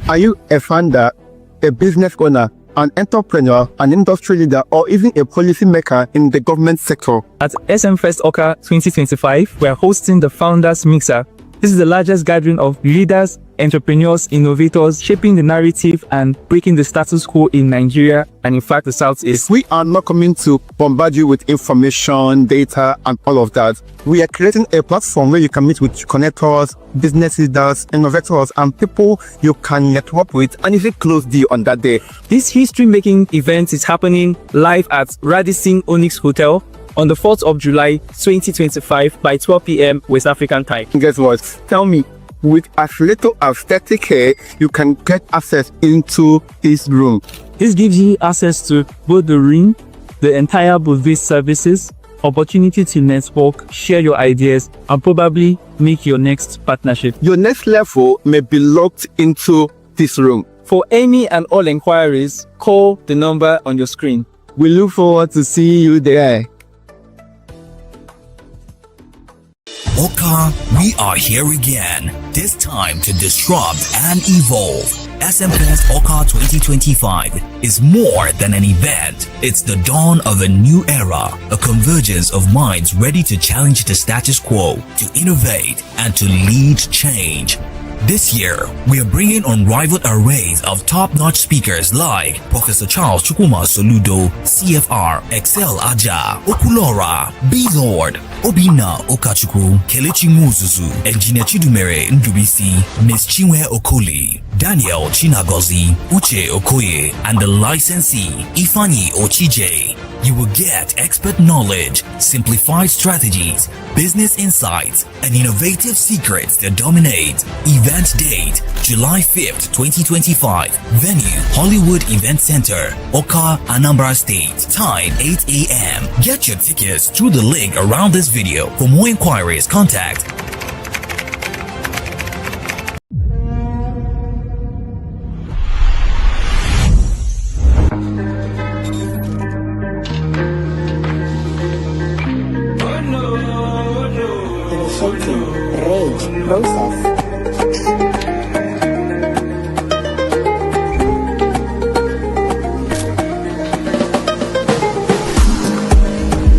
Are you a founder, a business owner, an entrepreneur, an industry leader, or even a policymaker in the government sector? At SM Fest Oka 2025, we are hosting the Founders Mixer. This is the largest gathering of leaders, entrepreneurs, innovators, shaping the narrative and breaking the status quo in Nigeria and in fact the Southeast. We are not coming to bombard you with information, data, and all of that. We are creating a platform where you can meet with connectors, business leaders, innovators, and people you can network with and even close deal on that day. This history-making event is happening live at Radisson Onyx Hotel on the 4th of July 2025 by 12 p.m. West African time. Guess what? Tell me, with as little as 30K, you can get access into this room. This gives you access to both the room, the entire booth services, opportunity to network, share your ideas, and probably make your next partnership. Your next level may be locked into this room. For any and all inquiries, call the number on your screen. We look forward to seeing you there. Oka, we are here again, this time to disrupt and evolve. SM Fest Oka 2025 is more than an event. It's the dawn of a new era, a convergence of minds ready to challenge the status quo, to innovate, and to lead change. This year, we are bringing unrivaled arrays of top-notch speakers like Professor Charles Chukwuma Soludo, CFR, Excel Aja, Okulora, B-Lord, Obina Okachukwu, Kelechi Muzuzu, Engineer Chidumere Ndubisi, Miss Chinwe Okoli, Daniel Chinagozi, Uche Okoye, and the licensee, Ifani Ochije. You will get expert knowledge, simplified strategies, business insights, and innovative secrets that dominate. Event date, July 5th, 2025. Venue, Hollywood Event Center, Oka, Anambra State. Time, 8 a.m. Get your tickets through the link around this video. For more inquiries, contact Rage process.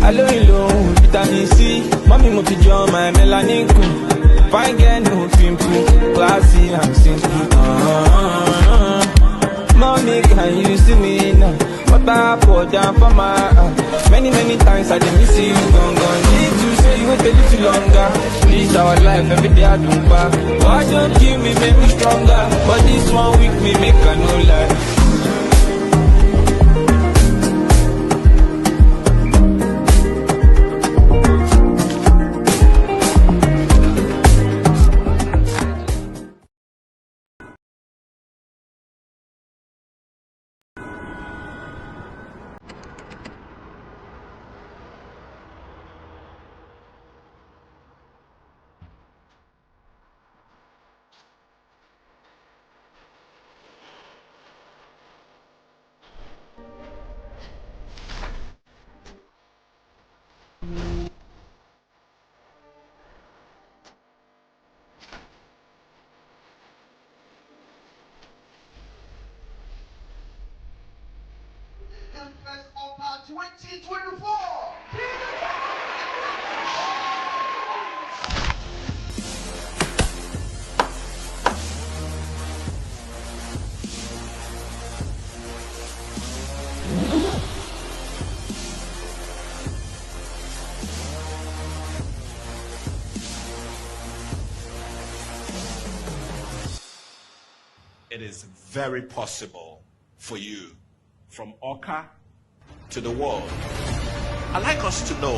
Hello, vitamin C. Mommy mo ti jọ my melanin queen. Fine girl no pimple, classy and simple. Mommy, can you see me now? What I pour down for my many times I didn't miss you. Gone. Need to say you wait a little longer. Please our life every day I do back. Why don't kill me, make me stronger? But this one week me make a no lie. Fest Oka 2024. It is very possible for you from Oka to the world. I'd like us to know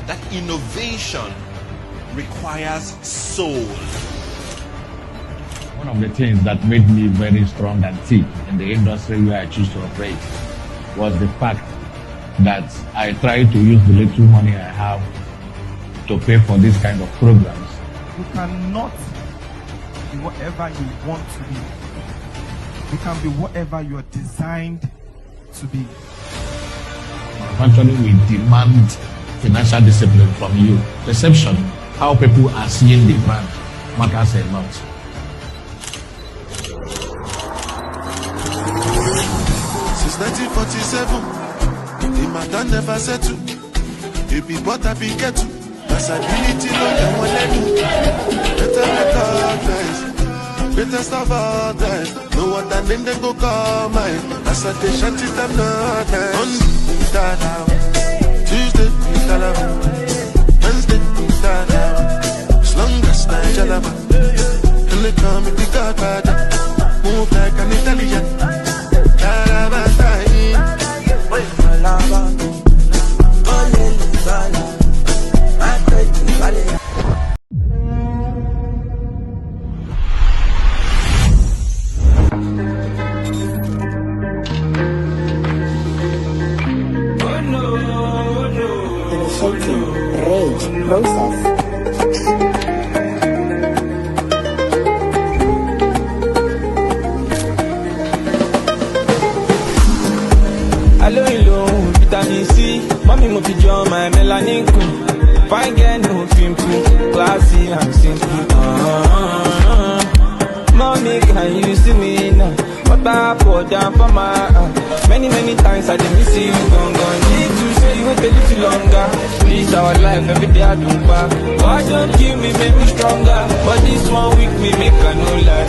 that innovation requires soul. One of the things that made me very strong and thick in the industry where I choose to operate was the fact that I try to use the little money I have to pay for this kind of programs. You cannot be whatever you want to be. You can be whatever you are designed to be. Actually, we demand financial discipline from you. Perception, how people are seeing the brand, matters a lot. AK-47. The matter never settle. You be what I be get to. Possibility no get one let do. Better recognize. Better stop all that. No other name they go call mine. As I they shut it them not nice. Monday, Tuesday, Wednesday, as long as I jalaba. And they call me the Godfather. Move like an Italian. Initiating rage process. Hello, vitamin C. Mommy mo fi jọ my melanin kun. Fine girl no pimple, classy and simple. Mommy, can you see me now? What I pour down for my many times I didn't miss you, gone. Need to say you wait a little longer. Please our life every day I do back. Why don't give me, make me stronger? But this one week me make I no lie.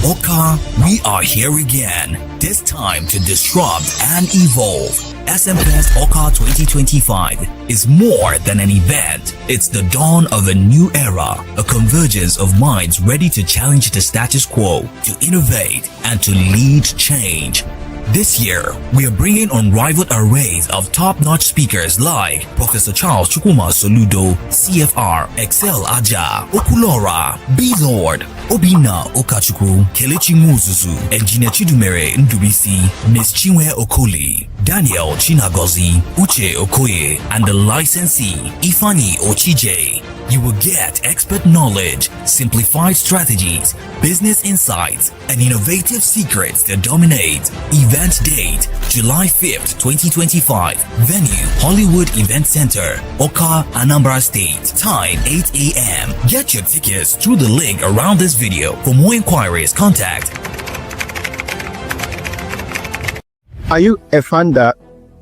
Oka, we are here again, this time to disrupt and evolve. SMFest Oka 2025 is more than an event. It's the dawn of a new era, a convergence of minds ready to challenge the status quo, to innovate, and to lead change. This year, we are bringing unrivaled arrays of top-notch speakers like Professor Charles Chukwuma Soludo, CFR, Excel Aja, Okulora, B-Lord, Obina Okachukwu, Kelechi Muzuzu, Engineer Chidumere Ndubisi, Miss Chinwe Okoli, Daniel Chinagozi, Uche Okoye, and the licensee, Ifani Ochije. You will get expert knowledge, simplified strategies, business insights, and innovative secrets that dominate. Event date, July 5th, 2025. Venue, Hollywood Event Center, Oka, Anambra State. Time, 8 a.m. Get your tickets through the link around this video. For more inquiries, contact. Are you a founder,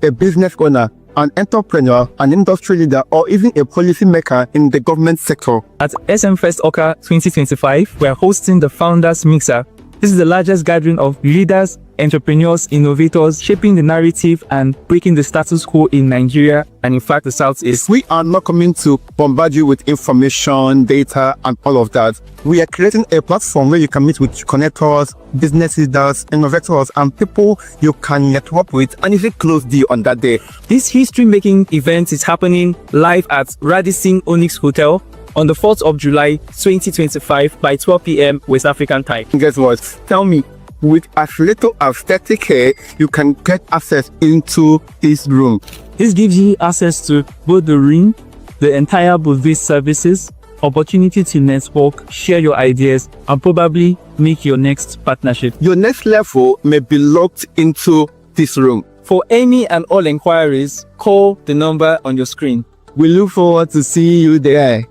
a business owner, an entrepreneur, an industry leader, or even a policy maker in the government sector? At SMFest Oka 2025, we are hosting the Founders Mixer. This is the largest gathering of leaders, entrepreneurs, innovators, shaping the narrative and breaking the status quo in Nigeria and in fact the Southeast. We are not coming to bombard you with information, data, and all of that. We are creating a platform where you can meet with connectors, business leaders, innovators, and people you can network with and even close deal on that day. This history-making event is happening live at Radisson Onyx Hotel on the 4th of July 2025 by 12 p.m. West African time. Guess what? Tell me, with as little as 30K, you can get access into this room. This gives you access to both the room, the entire booth services, opportunity to network, share your ideas, and probably make your next partnership. Your next level may be locked into this room. For any and all inquiries, call the number on your screen. We look forward to seeing you there.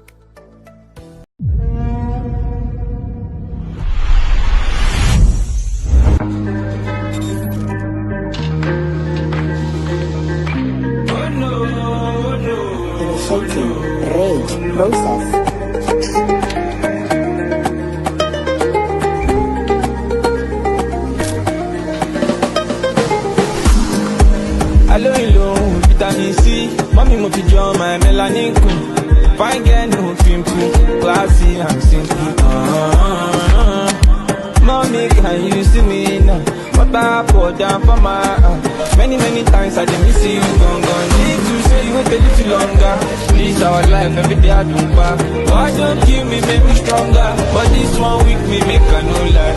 Initiating rage process. Hello, vitamin C. Mommy mo fi jọ my melanin kun. Fine girl no pimple, classy and simple. Mommy, can you see me now? What I pour down for my many times I didn't miss you, gone. Need to say you wait a little longer. Please our life every day I do back. Why don't give me, make me stronger? But this one week me make I no lie.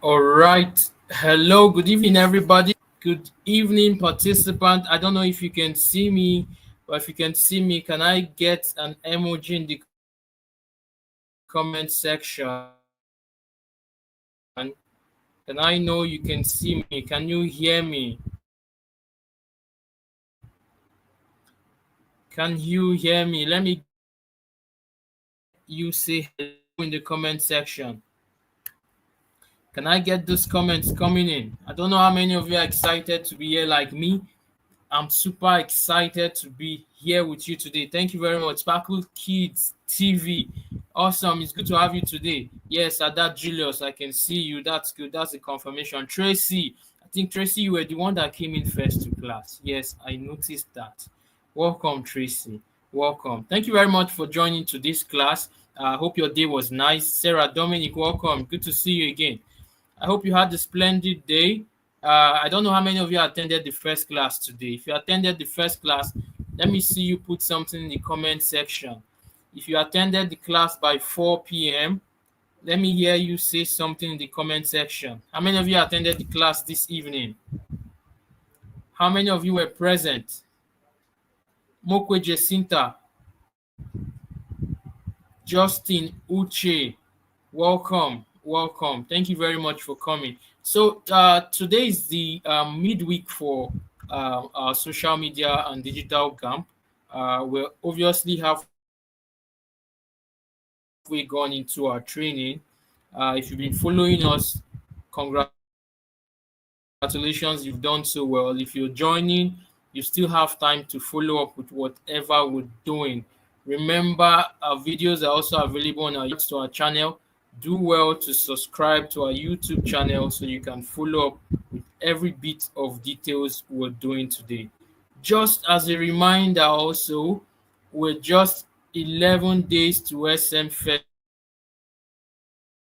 All right. Hello. Good evening, everybody. Good evening, participant. I don't know if you can see me, but if you can see me, can I get an emoji in the comment section? Can I know you can see me? Can you hear me? Can you hear me? Let me get you say hello in the comment section. Can I get those comments coming in? I don't know how many of you are excited to be here like me. I'm super excited to be here with you today. Thank you very much. Sparkle Kids TV. Awesome. It's good to have you today. Yes, Ada Julius, I can see you. That's good. That's a confirmation. Tracy, I think Tracy, you were the one that came in first to class. Yes, I noticed that. Welcome, Tracy. Welcome. Thank you very much for joining to this class. I hope your day was nice. Sarah, Dominic, welcome. Good to see you again. I hope you had a splendid day. I don't know how many of you attended the first class today. If you attended the first class, let me see you put something in the comment section. If you attended the class by 4 p.m., let me hear you say something in the comment section. How many of you attended the class this evening? How many of you were present? Mokwe Jacinta, Justin Uche, welcome, welcome. Thank you very much for coming. So today is the midweek for our social media and digital camp. We're obviously halfway gone into our training. If you've been following us, congratulations, you've done so well. If you're joining, you still have time to follow up with whatever we're doing. Remember, our videos are also available on our YouTube channel. Do well to subscribe to our YouTube channel so you can follow up with every bit of details we're doing today. Just as a reminder, also, we're just 11 days to SM Fest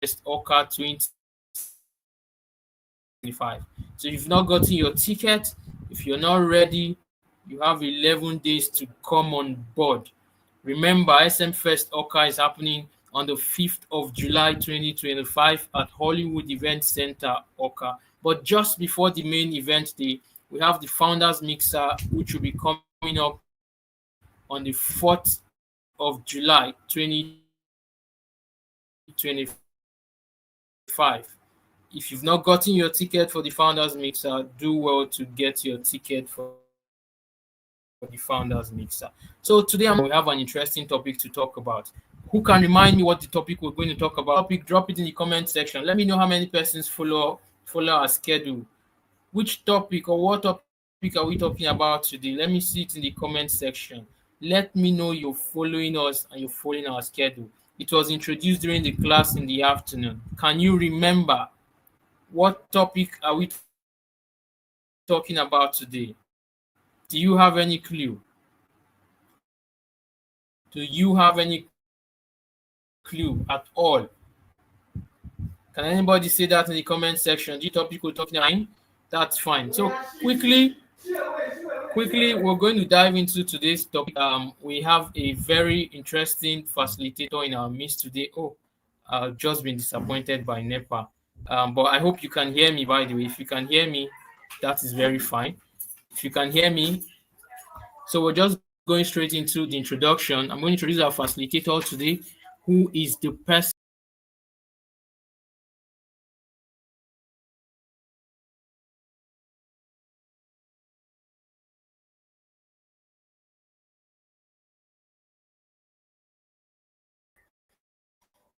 2025. So if you've not gotten your ticket, if you're not ready, you have 11 days to come on board. Remember, SM Fest Oka is happening on the 5th of July 2025 at Hollywood Event Center, Oka. But just before the main event day, we have the Founders Mixer, which will be coming up on the 4th of July 2025. If you've not gotten your ticket for the Founders Mixer, do well to subscribe to our YouTube channel so you can follow up with every bit of details we're doing today. Just as a reminder, also, we're just 11 days to SM Fest Oka 2025. So today we have an interesting topic to talk about. Who can remind me what the topic we're going to talk about? Topic, drop it in the comment section. Let me know how many persons follow our schedule. Which topic or what topic are we talking about today? Let me see it in the comment section. Let me know you're following us and you're following our schedule. It was introduced during the class in the afternoon. Can you remember what topic are we talking about today? Do you have any clue? Do you have any clue at all? Can anybody say that in the comment section? Do you topic we're talking about? That's fine. So quickly, we're going to dive into today's topic. We have a very interesting facilitator in our midst today. Oh, I've just been disappointed by NEPA. But I hope you can hear me, by the way. If you can hear me, that is very fine. If you can hear me, so we're just going straight into the introduction. I'm going to introduce our facilitator today, who is the person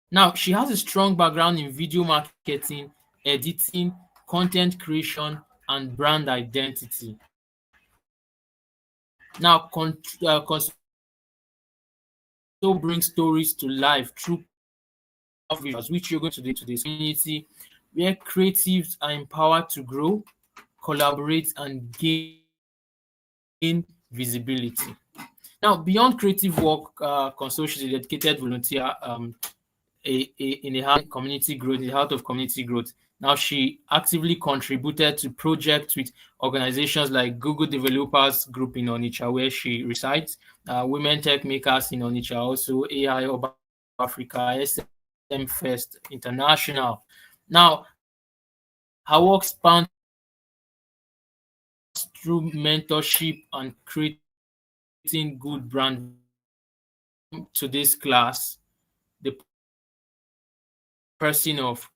now. She has a strong background in video marketing, editing, content creation, and brand identity. Now, Consuelo brings stories to life through powerful visuals, which you're going to see today in today's community, where creatives are empowered to grow, collaborate, and gain visibility. Now, beyond creative work, Consuelo is a dedicated volunteer in the heart of community growth. Now, she actively contributed to projects with organizations like Google Developers Group in Onitsha, where she resides, Women Tech Makers in Onitsha, also AI of Africa, SM Fest International. Now, Her work spans through mentorship and creating good brand. To this class, the person of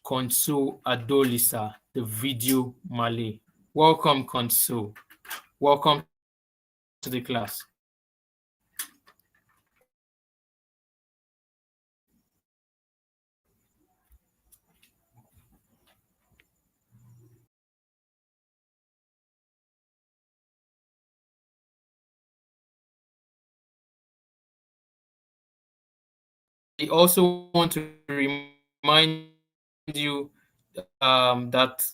Conso Adaolisa, the video Malay. Welcome, Conso. Welcome to the class. I also want to remind you that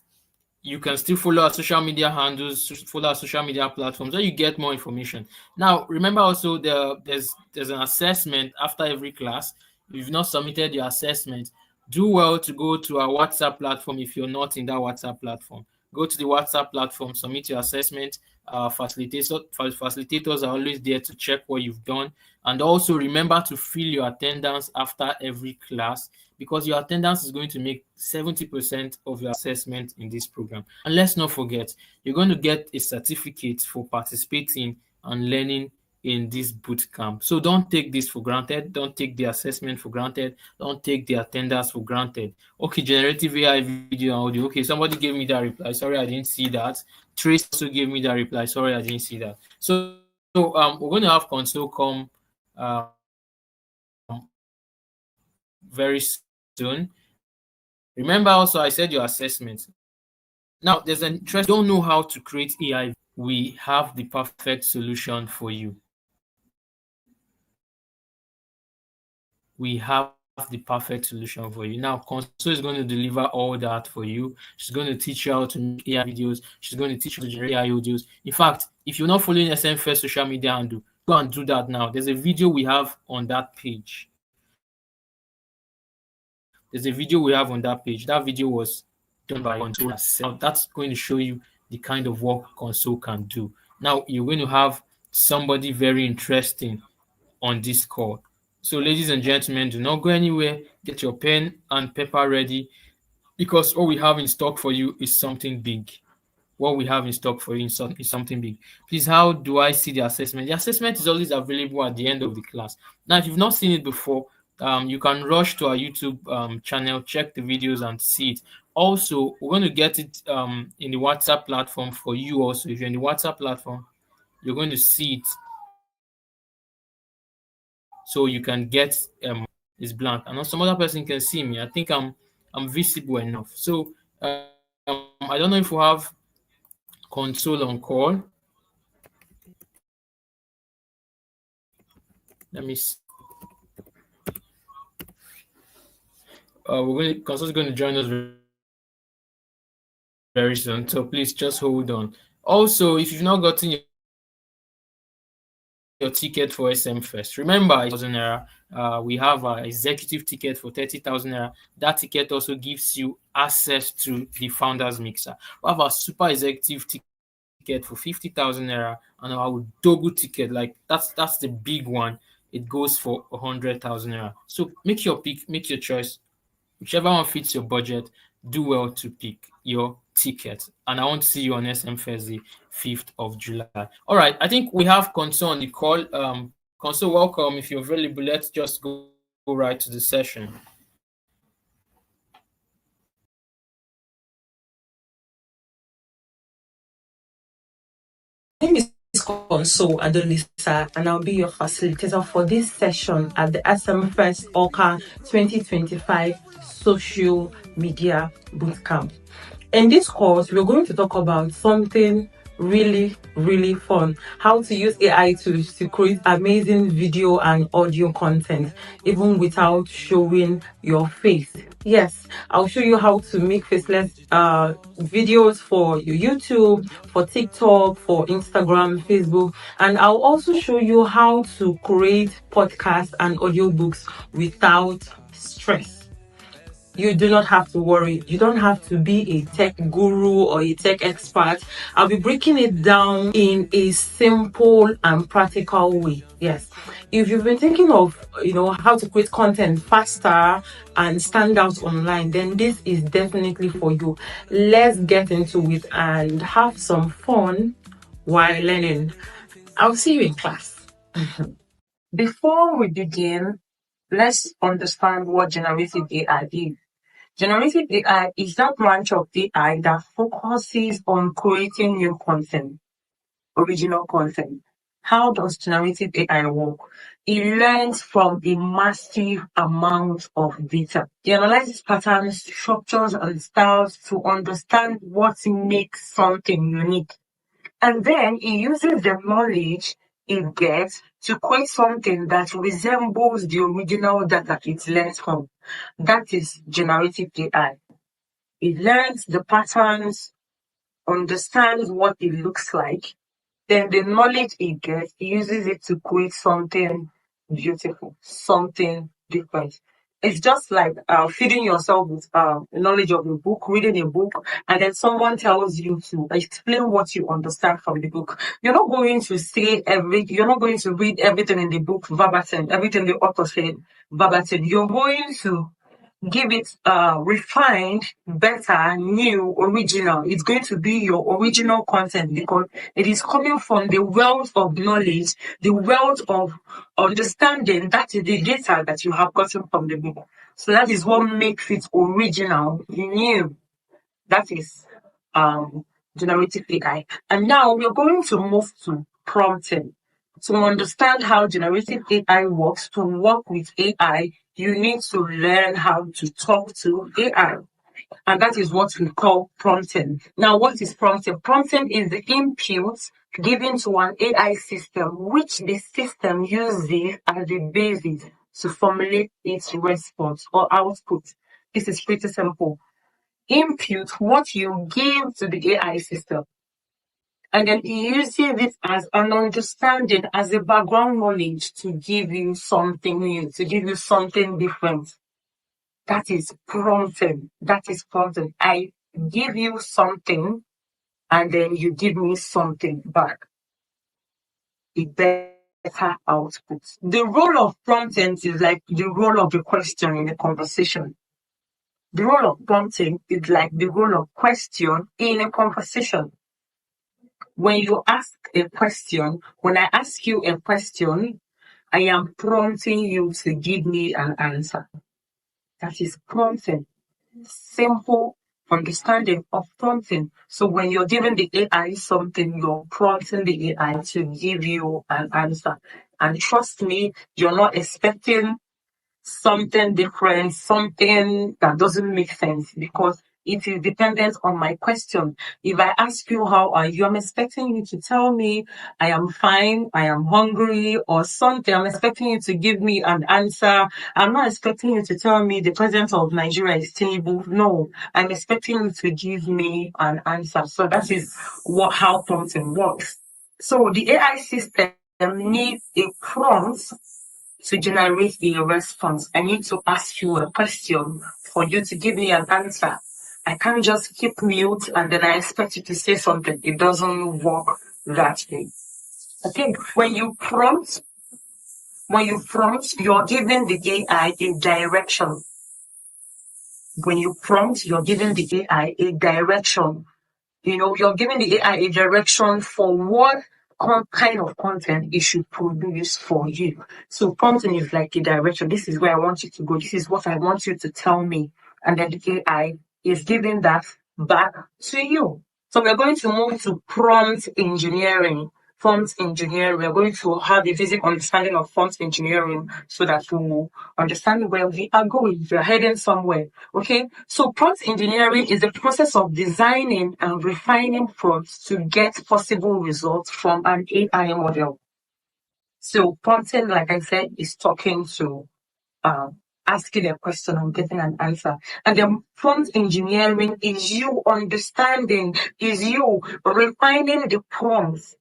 you can still follow our social media handles, follow our social media platforms, where you get more information. Now, remember also there's an assessment after every class. If you've not submitted your assessment, do well to go to our WhatsApp platform. If you're not in that WhatsApp platform, go to the WhatsApp platform, submit your assessment. Facilitators are always there to check what you've done. And also remember to fill your attendance after every class, because your attendance is going to make 70% of your assessment in this program. And let's not forget, you're going to get a certificate for participating and learning in this boot camp. So don't take this for granted. Don't take the assessment for granted. Don't take the attendance for granted. Okay, generative AI video and audio. Okay, somebody gave me that reply. Sorry, I didn't see that. Trace also gave me that reply. Sorry, I didn't see that. So we're going to have Console come very soon. Remember also, I said your assessment. Now, there's an interest. Don't know how to create AI. We have the perfect solution for you. We have the perfect solution for you. Now, Console is going to deliver all that for you. She's going to teach you how to make AI videos. She's going to teach you to generate AI audios. In fact, if you're not following SM First social media handle, go and do that now. There's a video we have on that page. There's a video we have on that page. That video was done by Console herself. That's going to show you the kind of work Console can do. Now, you're going to have somebody very interesting on this call. So, ladies and gentlemen, do not go anywhere. Get your pen and paper ready, because what we have in stock for you is something big. What we have in stock for you is something big. Please, how do I see the assessment? The assessment is always available at the end of the class. Now, if you've not seen it before, you can rush to our YouTube channel, check the videos and see it. Also, we're going to get it in the WhatsApp platform for you also. If you're in the WhatsApp platform, you're going to see it. So you can get it's blank. And some other person can see me. I think I'm visible enough. So I don't know if we have Console on call. Let me see. Console's going to join us very soon. So please just hold on. Also, if you've not gotten your ticket for SM First, remember, 1,000 naira. We have our executive ticket for 30,000 naira. That ticket also gives you access to the founders mixer. We have our super executive ticket for 50,000 naira, and our double ticket, like that's the big one. It goes for 100,000 naira. So make your pick, make your choice. Whichever one fits your budget, do well to pick your ticket. And I want to see you on SM First the 5th of July. All right, I think we have Console on the call. Console, welcome. If you're available, let's just go right to the session. My name is Console Adaolisa, and I'll be your facilitator for this session at the SM First OCA 2025 Social Media Bootcamp. In this course, we're going to talk about something really fun: how to use AI to create amazing video and audio content even without showing your face. Yes, I'll show you how to make faceless videos for your YouTube, for TikTok, for Instagram, Facebook, and I'll also show you how to create podcasts and audiobooks without stress. You do not have to worry. You don't have to be a tech guru or a tech expert. I'll be breaking it down in a simple and practical way. Yes. If you've been thinking of, how to create content faster and stand out online, then this is definitely for you. Let's get into it and have some fun while learning. I'll see you in class. Before we begin, let's understand what generative AI is. Generative AI is that branch of AI that focuses on creating new content, original content. How does generative AI work? It learns from a massive amount of data. It analyzes patterns, structures, and styles to understand what makes something unique. And then it uses the knowledge it gets to create something that resembles the original data it learns from. That is generative AI. It learns the patterns, understands what it looks like, then the knowledge it gets, it uses it to create something beautiful, something different. It's just like feeding yourself with knowledge of a book, reading a book, and then someone tells you to explain what you understand from the book. You're not going to you're not going to read everything in the book verbatim, everything the author said verbatim. You're going to give it refined, better, new, original. It's going to be your original content because it is coming from the wealth of knowledge, the wealth of understanding, that is the data that you have gotten from the book. So that is what makes it original, new. That is generative AI. And now we're going to move to prompting. To understand how generative AI works, to work with AI, you need to learn how to talk to AI. And that is what we call prompting. Now, what is prompting? Prompting is the input given to an AI system, which the system uses as the basis to formulate its response or output. This is pretty simple. Input, what you give to the AI system. And then he uses it as an understanding, as a background knowledge to give you something new, to give you something different. That is prompting. That is prompting. I give you something and then you give me something back. A better output. The role of prompting is like the role of the question in a conversation. The role of prompting is like the role of question in a conversation. When you ask a question, when I ask you a question, I am prompting you to give me an answer. That is prompting. Simple understanding of prompting. So when you're giving the AI something, you're prompting the AI to give you an answer. And trust me, you're not expecting something different, something that doesn't make sense because it is dependent on my question. If I ask you how are you, I'm expecting you to tell me I am fine, I am hungry or something. I'm expecting you to give me an answer. I'm not expecting you to tell me the president of Nigeria is stable. No, I'm expecting you to give me an answer. So that is how prompting works. So the AI system needs a prompt to generate a response. I need to ask you a question for you to give me an answer. I can't just keep mute and then I expect you to say something. It doesn't work that way. Okay, when you prompt, you're giving the AI a direction. When you prompt, you're giving the AI a direction. You're giving the AI a direction for what kind of content it should produce for you. So prompting is like a direction. This is where I want you to go. This is what I want you to tell me. And then the AI is giving that back to you. So we're going to move to prompt engineering. Prompt engineering. We're going to have a basic understanding of prompt engineering so that we will understand where we are going. We're heading somewhere. Okay. So prompt engineering is the process of designing and refining prompts to get possible results from an AI model. So prompting, like I said, is talking to asking a question and getting an answer. And then prompt engineering is you understanding, is you refining the prompts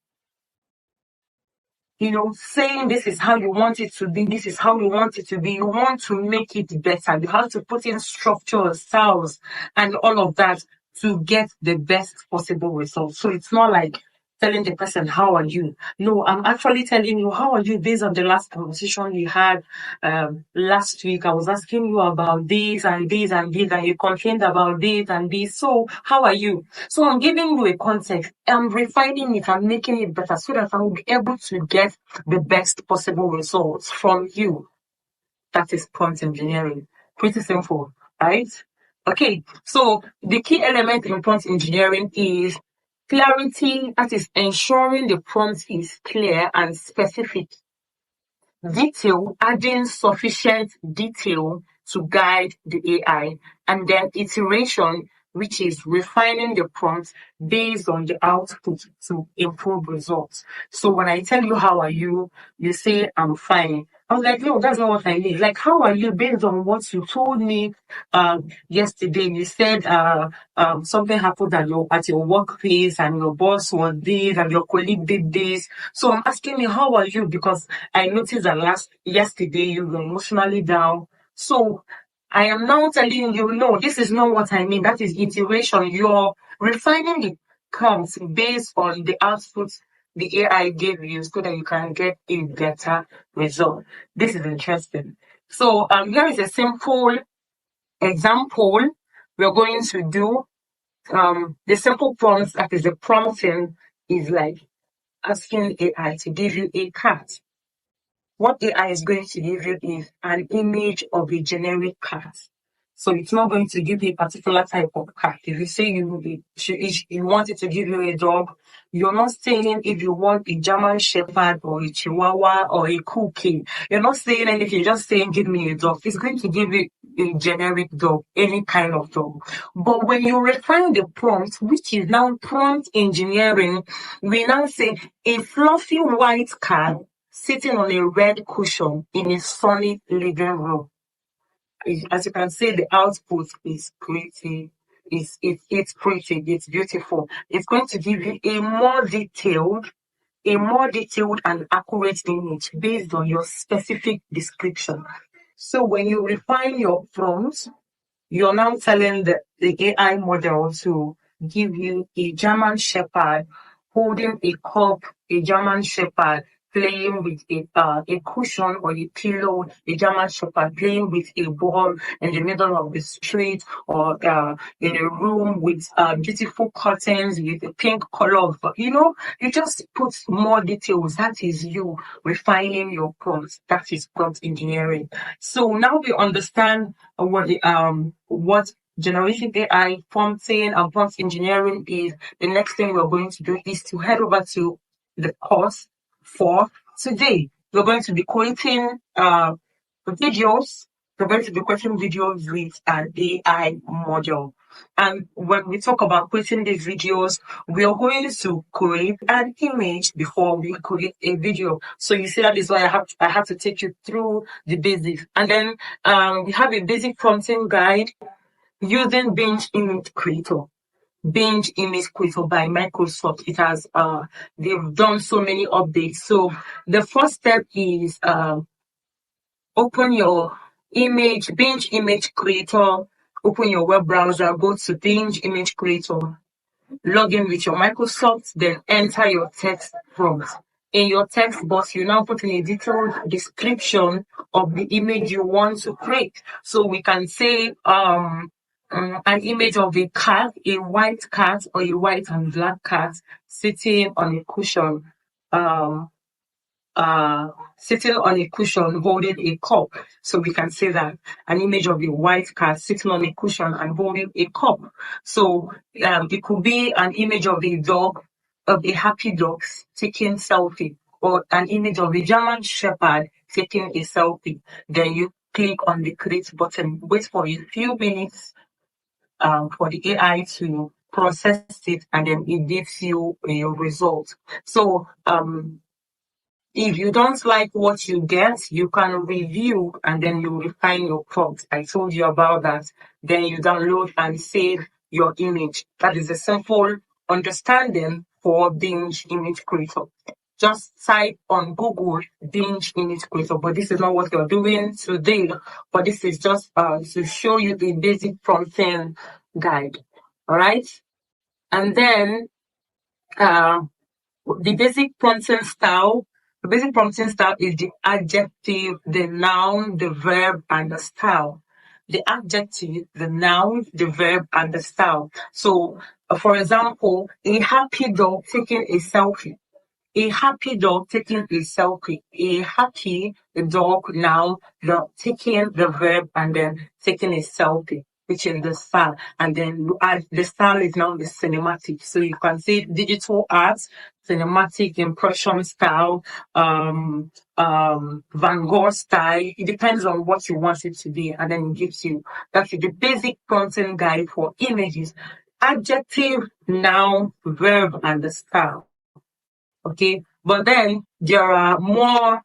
saying this is how you want it to be, this is how you want it to be. You want to make it better. You have to put in structures, styles, and all of that to get the best possible result. So it's not like telling the person, how are you? No, I'm actually telling you, how are you based on the last conversation we had last week. I was asking you about this and this and this, and you complained about this and this. So how are you? So I'm giving you a context. I'm refining it and making it better so that I will be able to get the best possible results from you. That is prompt engineering. Pretty simple, right? Okay, so the key element in prompt engineering is clarity, that is ensuring the prompt is clear and specific. Detail, adding sufficient detail to guide the AI. And then iteration, which is refining the prompt based on the output to improve results. So when I tell you, how are you? You say, I'm fine. I was like, no, that's not what I mean. Like, how are you based on what you told me yesterday? You said something happened at your workplace and your boss was this and your colleague did this. So I'm asking you, how are you? Because I noticed that yesterday you were emotionally down. So I am now telling you, no, this is not what I mean. That is iteration. You're refining the prompts based on the output the AI gave you so that you can get a better result. This is interesting. So here is a simple example we're going to do. The simple prompts, that is the prompting, is like asking AI to give you a cat. What AI is going to give you is an image of a generic cat. So it's not going to give you a particular type of cat. If you say you want it to give you a dog, you're not saying if you want a German Shepherd or a Chihuahua or a Cookie. You're not saying anything. You're just saying, give me a dog. It's going to give you a generic dog, any kind of dog. But when you refine the prompt, which is now prompt engineering, we now say a fluffy white cat sitting on a red cushion in a sunny living room. As you can see, the output is pretty. It's pretty. It's beautiful. It's going to give you a more detailed and accurate image based on your specific description. So when you refine your prompts, you're now telling the AI model to give you a German Shepherd holding a cup, a German Shepherd playing with a cushion or a pillow, a German Shepherd playing with a ball in the middle of the street, or in a room with beautiful curtains with a pink color. You just put more details. That is you refining your prompts. That is prompt engineering. So now we understand what generative AI prompting and prompt engineering is. The next thing we're going to do is to head over to the course for today. We're going to be creating videos. We're going to be creating videos with an AI model. And when we talk about creating these videos, we are going to create an image before we create a video. So you see, that is why I have to take you through the basics. And then we have a basic prompting guide using Binge Image Creator. Binge Image Creator by Microsoft. It has they've done so many updates. So the first step is open your Binge Image Creator, open your web browser, go to Binge Image Creator, log in with your Microsoft, then enter your text prompt. In your text box, you now put in a detailed description of the image you want to create. So we can say an image of a cat, a white cat or a white and black cat sitting on a cushion, holding a cup. So we can say that an image of a white cat sitting on a cushion and holding a cup. So it could be an image of a dog, of a happy dog taking selfie, or an image of a German Shepherd taking a selfie. Then you click on the create button, wait for a few minutes for the AI to process it, and then it gives you a result. So if you don't like what you get, you can review and then you refine your prompt. I told you about that. Then you download and save your image. That is a simple understanding for Binge Image Creator. just type on Google binge image creator, but this is not what you're doing today. But this is just to show you the basic prompting guide. All right, and then the basic prompting style. The basic prompting style is the adjective, the noun, the verb, and the style. The adjective, the noun, the verb, and the style. So, for example, a happy dog taking a selfie. A happy dog taking a selfie. A happy dog now taking the verb and then taking a selfie, which is the style. And then the style is now the cinematic. So you can say digital art, cinematic impression style, Van Gogh style. It depends on what you want it to be, and then it gives you that's the basic content guide for images. Adjective, noun, verb, and the style. Okay, but then there are more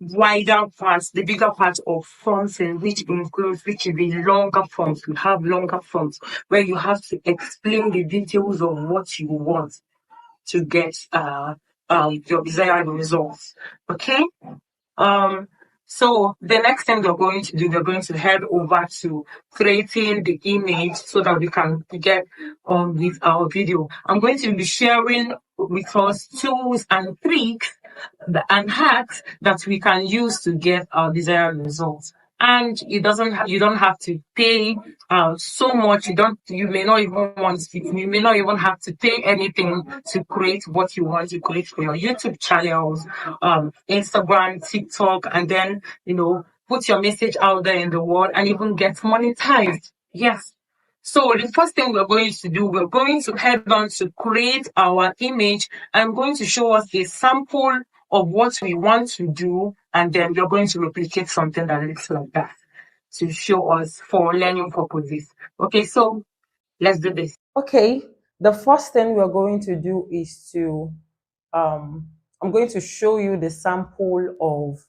wider parts, the bigger parts of forms, and which includes which is the longer forms. We have longer forms where you have to explain the details of what you want to get your desired results. Okay. So the next thing we're going to do, we're going to head over to creating the image so that we can get on with our video. I'm going to be sharing with us tools and tricks and hacks that we can use to get our desired results. And you don't have to pay so much. You may not even have to pay anything to create what you want to create for your YouTube channels, Instagram, TikTok, and then put your message out there in the world and even get monetized. Yes. So the first thing we're going to do, we're going to head on to create our image. I'm going to show us a sample of what we want to do, and then we're going to replicate something that looks like that to show us for learning purposes. Okay, so let's do this. Okay, the first thing we're going to do is I'm going to show you the sample of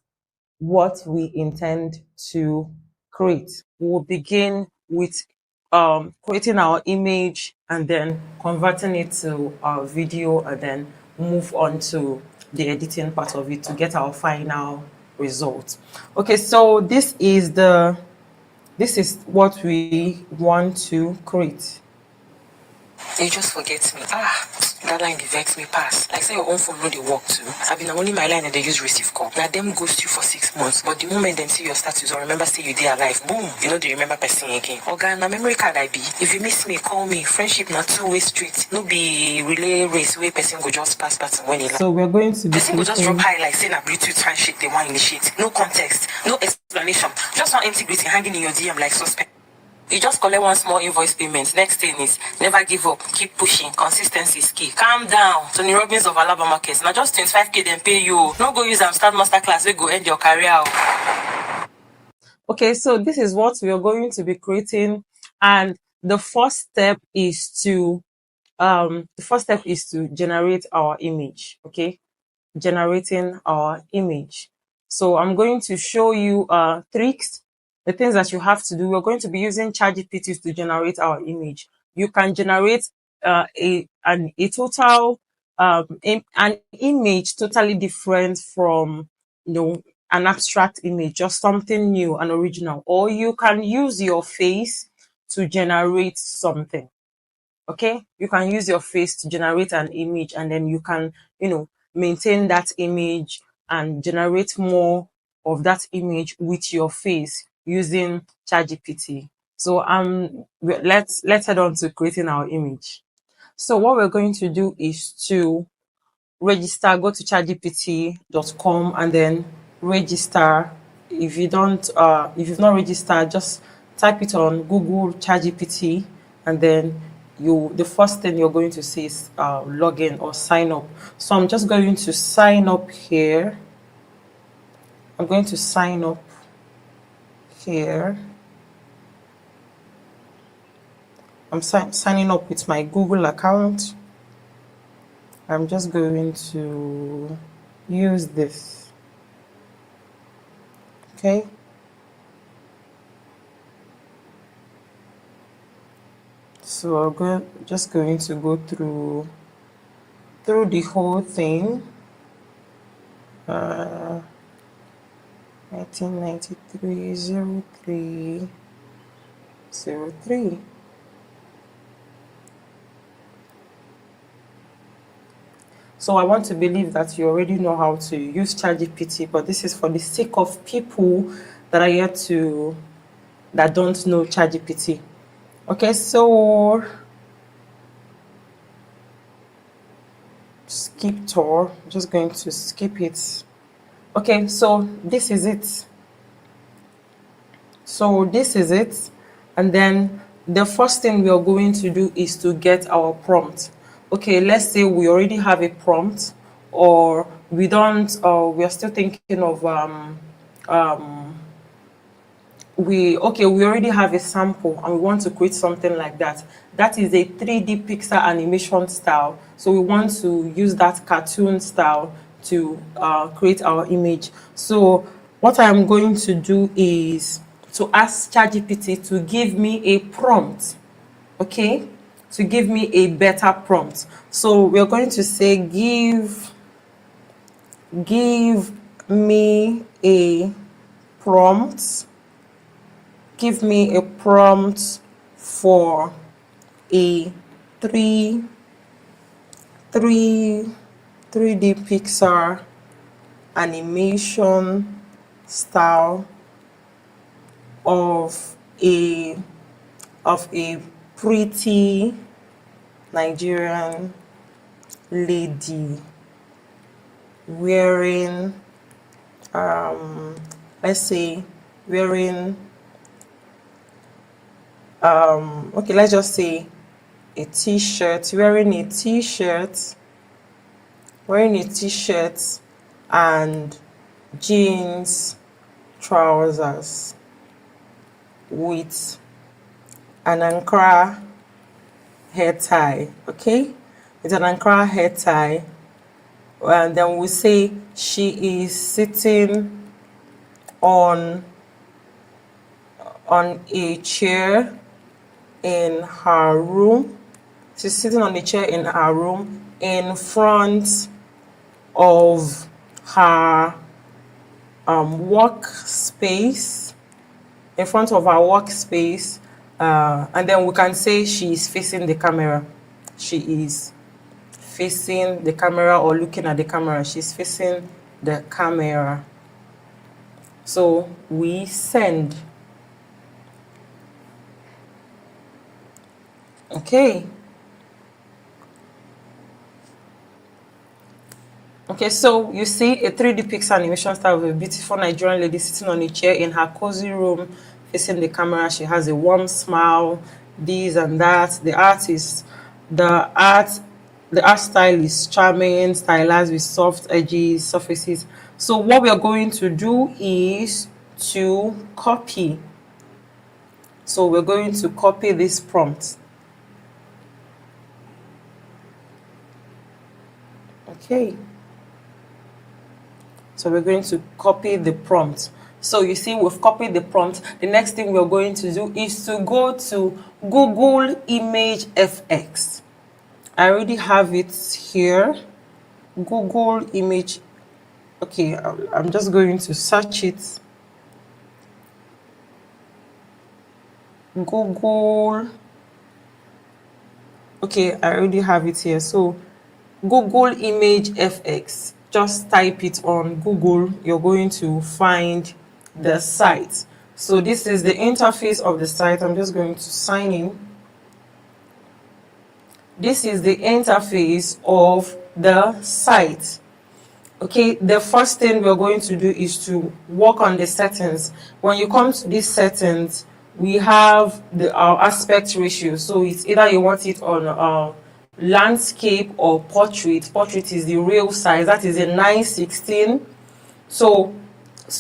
what we intend to create. We'll begin with creating our image and then converting it to our video, and then move on to the editing part of it to get our final result. Okay, so this is what we want to create. You just forget me. That line dey vex me pass. Like say your own phone no dey work too. I been only my line and they use receive call. Now them ghost you for 6 months. But the moment them see your status or remember say you dey alive, boom, you know they remember person again. Oga, na memory card I be. If you miss me, call me. Friendship na two-way street. No be relay race where person go just pass when he like. So we're going to be person go just drop high like say na Bluetooth handshake they want initiate. No context, no explanation. Just one empty greeting hanging in your DM like suspect. You just collect one small invoice payment. Next thing is never give up, keep pushing. Consistency is key. Calm down. Tony Robbins of Alabama markets. Now just 25k then pay you. No go use start masterclass. We go end your career. Okay, so this is what we are going to be creating, and the first step is to generate our image. Okay, generating our image. So I'm going to show you tricks, the things that you have to do. We're going to be using ChatGPT to generate our image. You can generate a total an image totally different from an abstract image, just something new and original. Or you can use your face to generate something. Okay, you can use your face to generate an image, and then you can maintain that image and generate more of that image with your face using ChatGPT. So let's head on to creating our image. So what we're going to do is to register. Go to chatgpt.com and then register. If you've not registered, just type it on Google ChatGPT, and then the first thing you're going to see is login or sign up. So I'm just going to sign up here. I'm going to sign up here. I'm signing up with my Google account. I'm just going to use this. Okay. So just going to go through the whole thing. 1993 03. So I want to believe that you already know how to use ChatGPT, but this is for the sake of people that are yet to that don't know ChatGPT. Okay, so skip tour. I'm just going to skip it. Okay, so this is it. And then the first thing we are going to do is to get our prompt. Okay, let's say we already have a prompt, or we don't, or we are still thinking of we already have a sample and we want to create something like that. That is a 3D pixel animation style. So we want to use that cartoon style to create our image. So what I'm going to do is to ask ChatGPT to give me a prompt, okay? To give me a better prompt. So we're going to say give me a prompt. Give me a prompt for a 3D Pixar animation style of a pretty Nigerian lady wearing let's say wearing okay, let's just say a t-shirt, wearing a t-shirt and jeans trousers with an Ankara hair tie, okay? With an Ankara hair tie. And then we say she is sitting on a chair in her room. She's sitting on a chair in her room in front of her workspace. In front of her workspace, and then we can say she is facing the camera. She is facing the camera or looking at the camera. She's facing the camera. So we send. Okay. Okay, so you see a 3D pixel animation style of a beautiful Nigerian lady sitting on a chair in her cozy room, facing the camera. She has a warm smile, this and that. The art style is charming, stylized with soft edges, surfaces. So what we are going to do is to copy. So we're going to copy this prompt. Okay. So we're going to copy the prompt. So you see, we've copied the prompt. The next thing we're going to do is to go to Google Image FX. I already have it here. Google Image. Okay, I'm just going to search it. Google. Okay, I already have it here. So Google Image FX. Just type it on Google. You're going to find the site. So this is the interface of the site. I'm just going to sign in. This is the interface of the site. Okay, the first thing we're going to do is to work on the settings. When you come to these settings, we have our aspect ratio. So it's either you want it on landscape or portrait. Portrait is the real size. That is a 9:16. So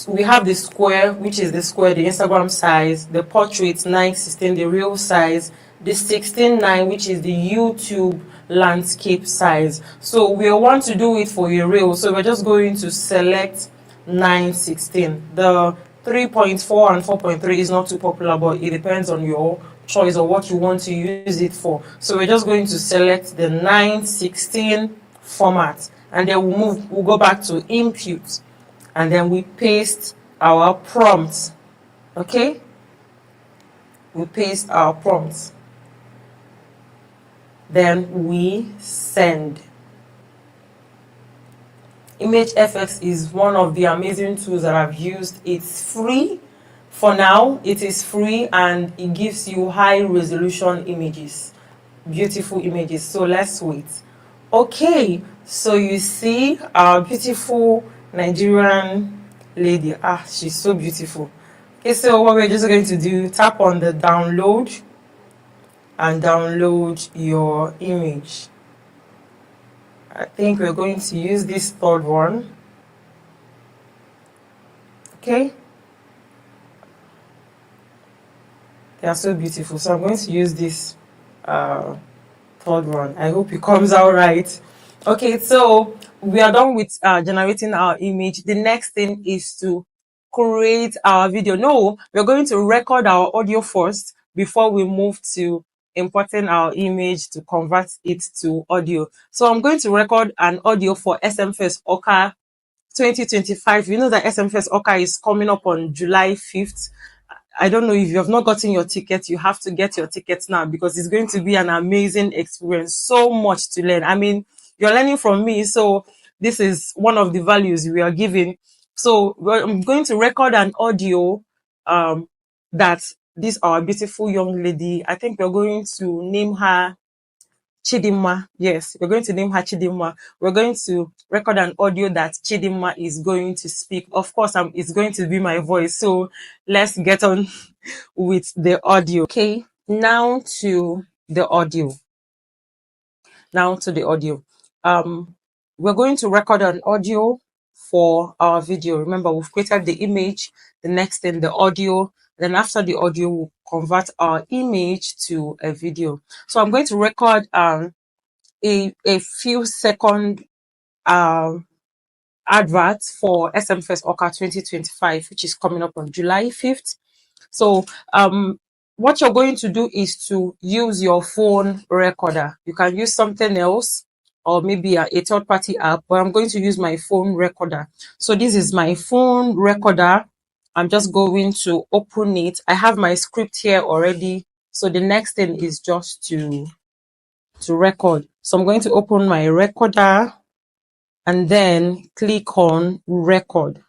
we have the square, which is the Instagram size. The portrait 9:16, the real size. The 16:9, which is the YouTube landscape size. So we want to do it for a reel. So we're just going to select 9:16. The 3.4 and 4.3 is not too popular, but it depends on your choice or what you want to use it for. So we're just going to select the 9:16 format, and then we'll go back to input, and then we paste our prompts. Okay, we paste our prompts, then we send. ImageFX is one of the amazing tools that I've used. It's free. For now, it is free, and it gives you high resolution images, beautiful images. So let's wait. Okay, so you see our beautiful Nigerian lady. She's so beautiful. Okay, so what we're just going to do, tap on the download and download your image. I think we're going to use this third one. Okay, they are so beautiful, so I'm going to use this third one. I hope it comes out right. Okay, so we are done with generating our image. The next thing is to create our video. No, we're going to record our audio first before we move to importing our image to convert it to audio. So I'm going to record an audio for SMFest Oka 2025. You know that SMFest Oka is coming up on July 5th. I don't know if you have not gotten your ticket, you have to get your tickets now, because it's going to be an amazing experience. So much to learn. I mean, you're learning from me, so this is one of the values we are giving. So I'm going to record an audio that this our beautiful young lady, I think we're going to name her Chidinma. Yes, we're going to name her Chidinma. We're going to record an audio that Chidinma is going to speak. Of course, it's going to be my voice. So let's get on with the audio. Okay, now to the audio. We're going to record an audio for our video. Remember, we've created the image, the next thing, the audio. Then after the audio, we'll convert our image to a video. So I'm going to record a few second advert for SMFest Oka 2025, which is coming up on July 5th. So what you're going to do is to use your phone recorder. You can use something else, or maybe a third-party app, but I'm going to use my phone recorder. So this is my phone recorder. I'm just going to open it. I have my script here already. So the next thing is just to record. So I'm going to open my recorder and then click on record.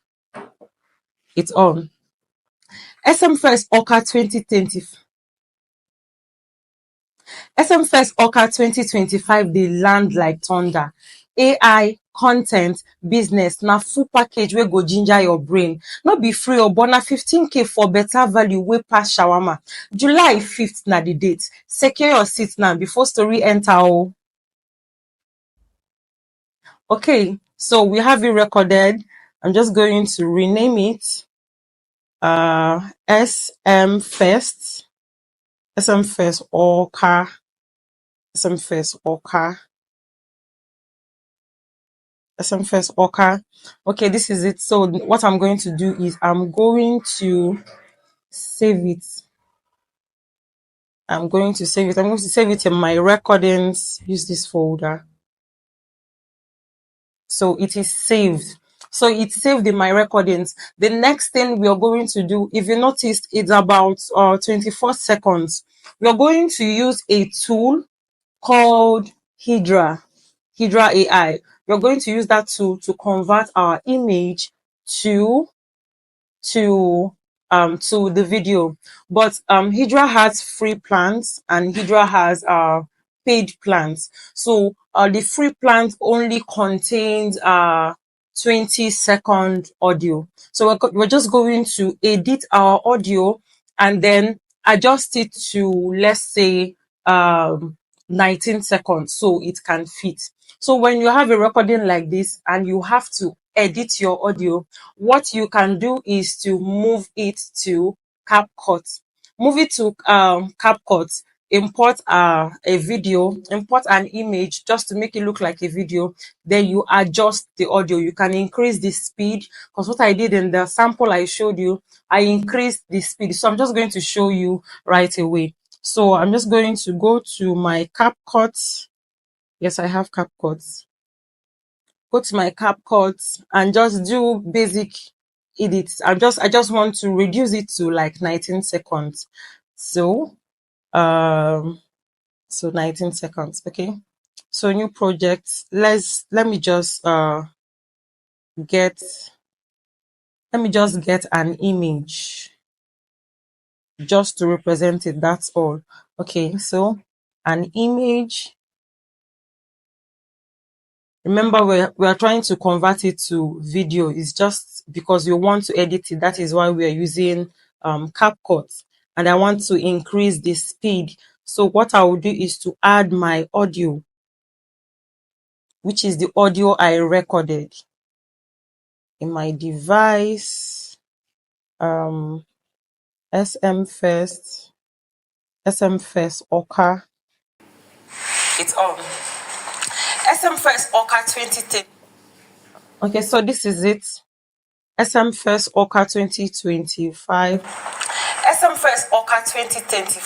It's on. SMFest Oka 2025. SMFest Oka 2025, they land like thunder. AI, content, business, na full package wey go ginger your brain. Not be free or but na 15K for better value wey pass shawarma. July 5th na the date. Secure your seat now before story enter. Okay, so we have it recorded. I'm just going to rename it SMFest Oka. Okay, this is it. So what I'm going to do is I'm going to save it. I'm going to save it in my recordings. Use this folder. So it is saved. So it's saved in my recordings. The next thing we are going to do, if you noticed, it's about 24 seconds. We are going to use a tool called Hydra AI. We're going to use that tool to convert our image to the video. But Hydra has free plans and Hydra has paid plans. So the free plans only contains 20-second audio. So we're just going to edit our audio and then adjust it to, let's say, 19 seconds so it can fit. So when you have a recording like this and you have to edit your audio, what you can do is to move it to CapCut. Move it to CapCut, import a video, import an image just to make it look like a video. Then you adjust the audio. You can increase the speed, because what I did in the sample I showed you, I increased the speed. So I'm just going to show you right away. So I'm just going to go to my CapCut. Yes, I have CapCut. Go to my CapCut and just do basic edits. I just want to reduce it to like 19 seconds. So 19 seconds. Okay. So new project. Let me just get an image just to represent it. That's all. Okay, so an image. Remember, we're trying to convert it to video. It's just because you want to edit it. That is why we are using CapCut, and I want to increase the speed. So what I will do is to add my audio, which is the audio I recorded in my device. SM First Orca. It's on. SM First Orca 2010. Okay, so this is it. SM First Orca 2025. SM First Orca 2020.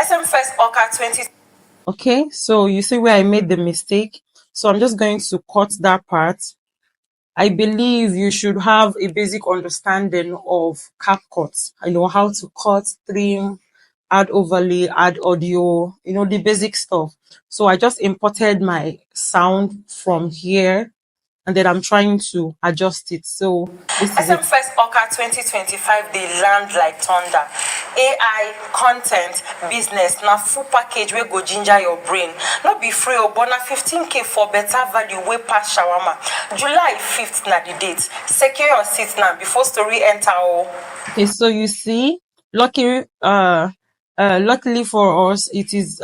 SM First Orca 20. Okay, so you see where I made the mistake. So I'm just going to cut that part. I believe you should have a basic understanding of CapCut. I know how to cut, trim, add overlay, add audio, the basic stuff. So I just imported my sound from here, and then I'm trying to adjust it. So this is SM it. First Orca 2025, they land like thunder. AI, content, business, now full package we go ginger your brain. Not be free or bona 15K for better value way past shawarma. July 5th na the date. Secure your seat now before story enter. Okay, so you see, luckily for us, it is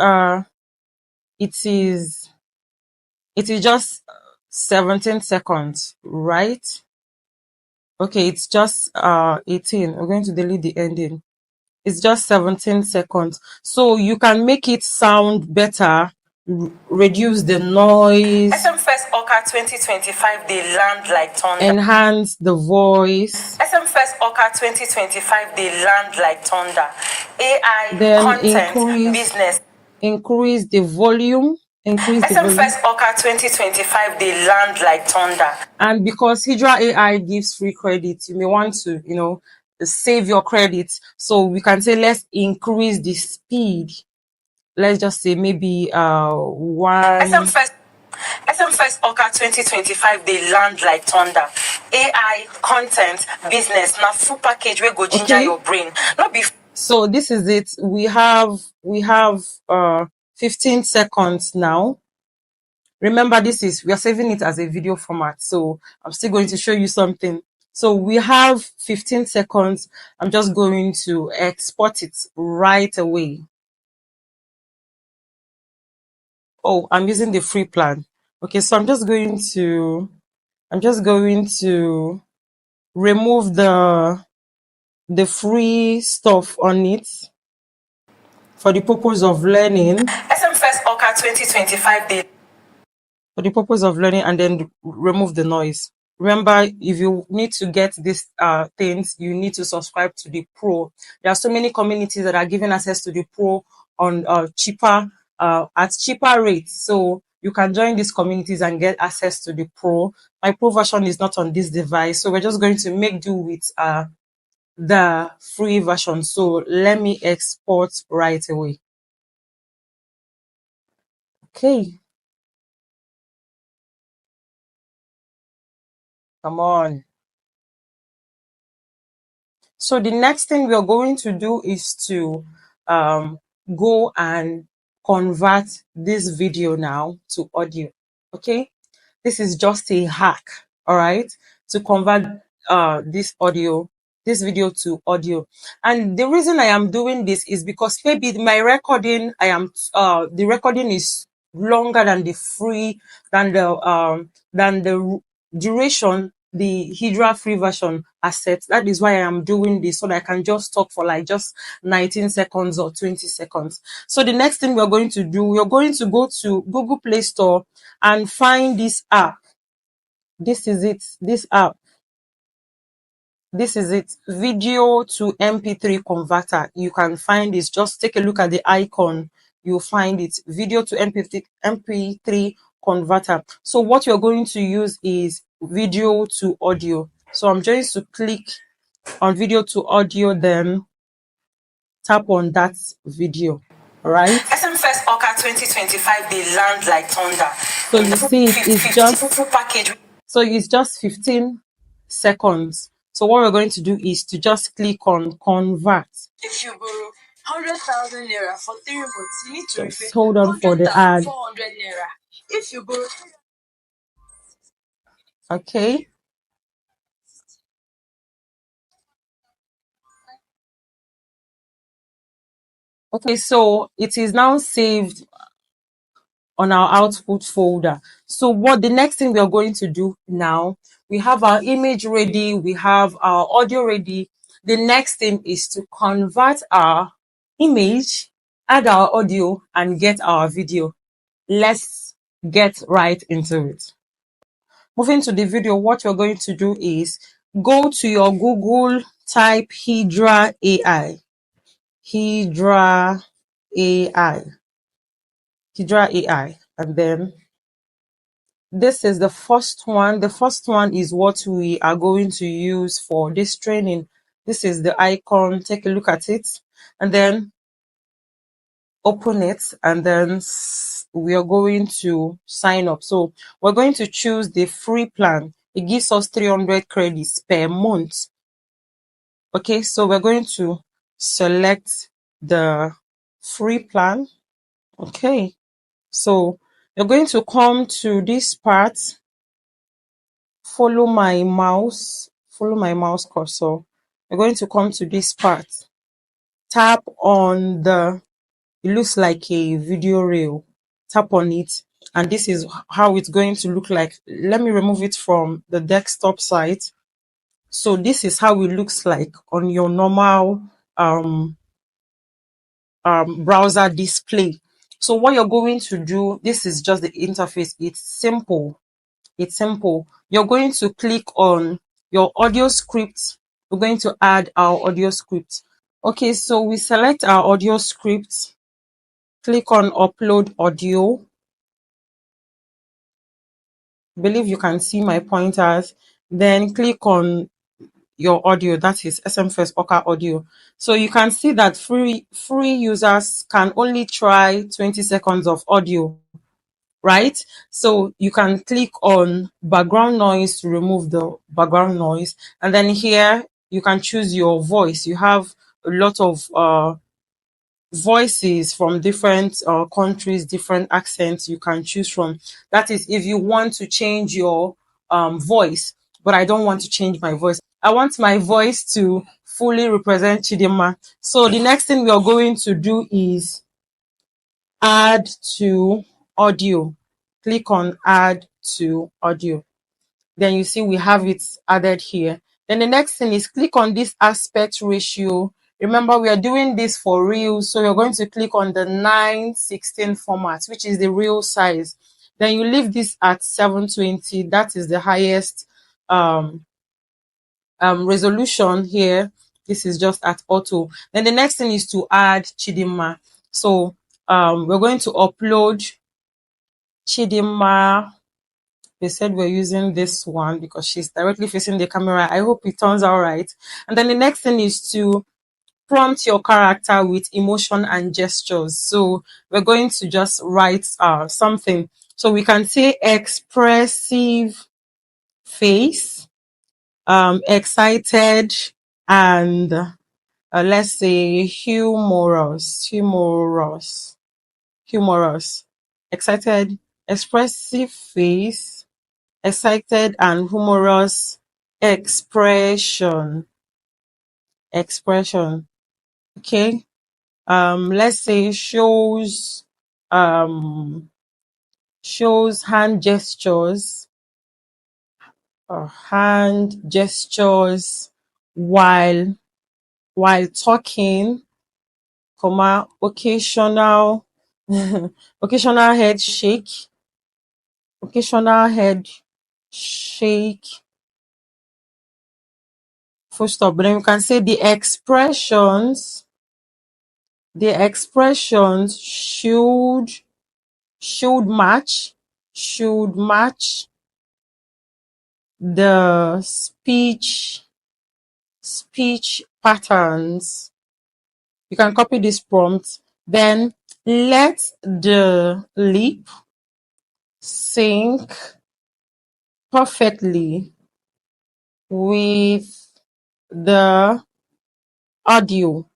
just 17 seconds, right? Okay, it's just 18. We're going to delete the ending. It's just 17 seconds. So you can make it sound better, reduce the noise. SM First Orca 2025, they land like thunder. Enhance the voice. SM First Orca 2025, they land like thunder. AI, then content, business. Increase the volume. SM First Orca 2025, they land like thunder. And because Hydra AI gives free credit, you may want to, save your credits. So we can say let's increase the speed. Let's just say maybe one. SM First Orca 2025, they land like thunder. AI, content, business, now full package we go ginger your brain. Not be. So this is it. We have 15 seconds now. Remember, we are saving it as a video format. So I'm still going to show you something. So we have 15 seconds. I'm just going to export it right away. Oh, I'm using the free plan. Okay, so I'm just going to remove the free stuff on it for the purpose of learning. SM First Orca 2025 day. For the purpose of learning, and then remove the noise. Remember, if you need to get these things, you need to subscribe to the Pro. There are so many communities that are giving access to the Pro on at cheaper rates. So you can join these communities and get access to the Pro. My Pro version is not on this device, so we're just going to make do with the free version. So let me export right away. Okay. Come on. So the next thing we are going to do is to go and convert this video now to audio. Okay, this is just a hack, all right, to convert this video to audio. And the reason I am doing this is because maybe my recording, the recording is longer than the duration the Hydra free version assets. That is why I am doing this, so that I can just talk for like just 19 seconds or 20 seconds. So the next thing we're going to do, we're going to go to Google Play Store and find this app. This is it, this app. This is it, video to MP3 converter. You can find this, just take a look at the icon, you'll find it, video to MP3 converter. So what you're going to use is video to audio. So I'm going to click on video to audio, then tap on that video. All right, SM First Orca 2025, they land like thunder. so you see it's just 15 seconds. So what we're going to do is to just click on convert. If you borrow 100,000 naira for 3 months, you need to Just hold on for the ad. 400 naira. If you borrow. Okay. Okay, so it is now saved on our output folder. So what the next thing we are going to do now, we have our image ready, we have our audio ready. The next thing is to convert our image, add our audio, and get our video. Let's get right into it. Moving to the video, what you're going to do is go to your Google, type Hydra AI. Hydra AI. Hydra AI. And then this is the first one. The first one is what we are going to use for this training. This is the icon. Take a look at it and then open it, and then we are going to sign up. So we're going to choose the free plan. It gives us 300 credits per month. Okay, so we're going to select the free plan. Okay, so you're going to come to this part, follow my mouse cursor. You're going to come to this part, tap on it looks like a video reel, tap on it, and this is how it's going to look like. Let me remove it from the desktop side. So this is how it looks like on your normal browser display. So what you're going to do, this is just the interface. It's simple. You're going to click on your audio script. We're going to add our audio script. Okay, so we select our audio script, click on upload audio. I believe you can see my pointers. Then click on your audio, that is SM First Orca audio. So you can see that free users can only try 20 seconds of audio, right? So you can click on background noise to remove the background noise, and then here you can choose your voice. You have a lot of voices from different countries, different accents you can choose from. That is if you want to change your voice. But I don't want to change my voice. I want my voice to fully represent Chidinma. So the next thing we are going to do is add to audio. Click on add to audio. Then you see we have it added here. Then the next thing is click on this aspect ratio. Remember, we are doing this for real, so you're going to click on the 9:16 format, which is the real size. Then you leave this at 720. That is the highest resolution here. This is just at auto. Then the next thing is to add Chidinma. So we're going to upload Chidinma. They said we're using this one because she's directly facing the camera. I hope it turns out right. And then the next thing is to prompt your character with emotion and gestures. So we're going to just write something. So we can say expressive face, excited, and let's say humorous, excited, expressive face, excited and humorous expression. Okay. Let's say shows hand gestures while talking, occasional occasional head shake, full stop. But then you can say the expressions should match the speech patterns. You can copy this prompt, then let the lip sync perfectly with the audio,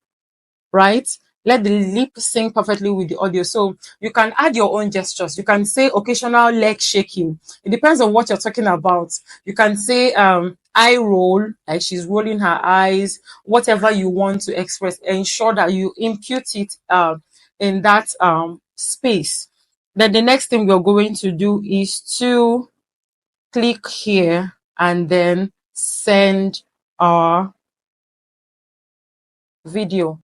right? Let the lip sync perfectly with the audio. So you can add your own gestures. You can say occasional leg shaking. It depends on what you're talking about. You can say eye roll, like she's rolling her eyes, whatever you want to express. Ensure that you impute it in that space. Then the next thing we're going to do is to click here and then send our video.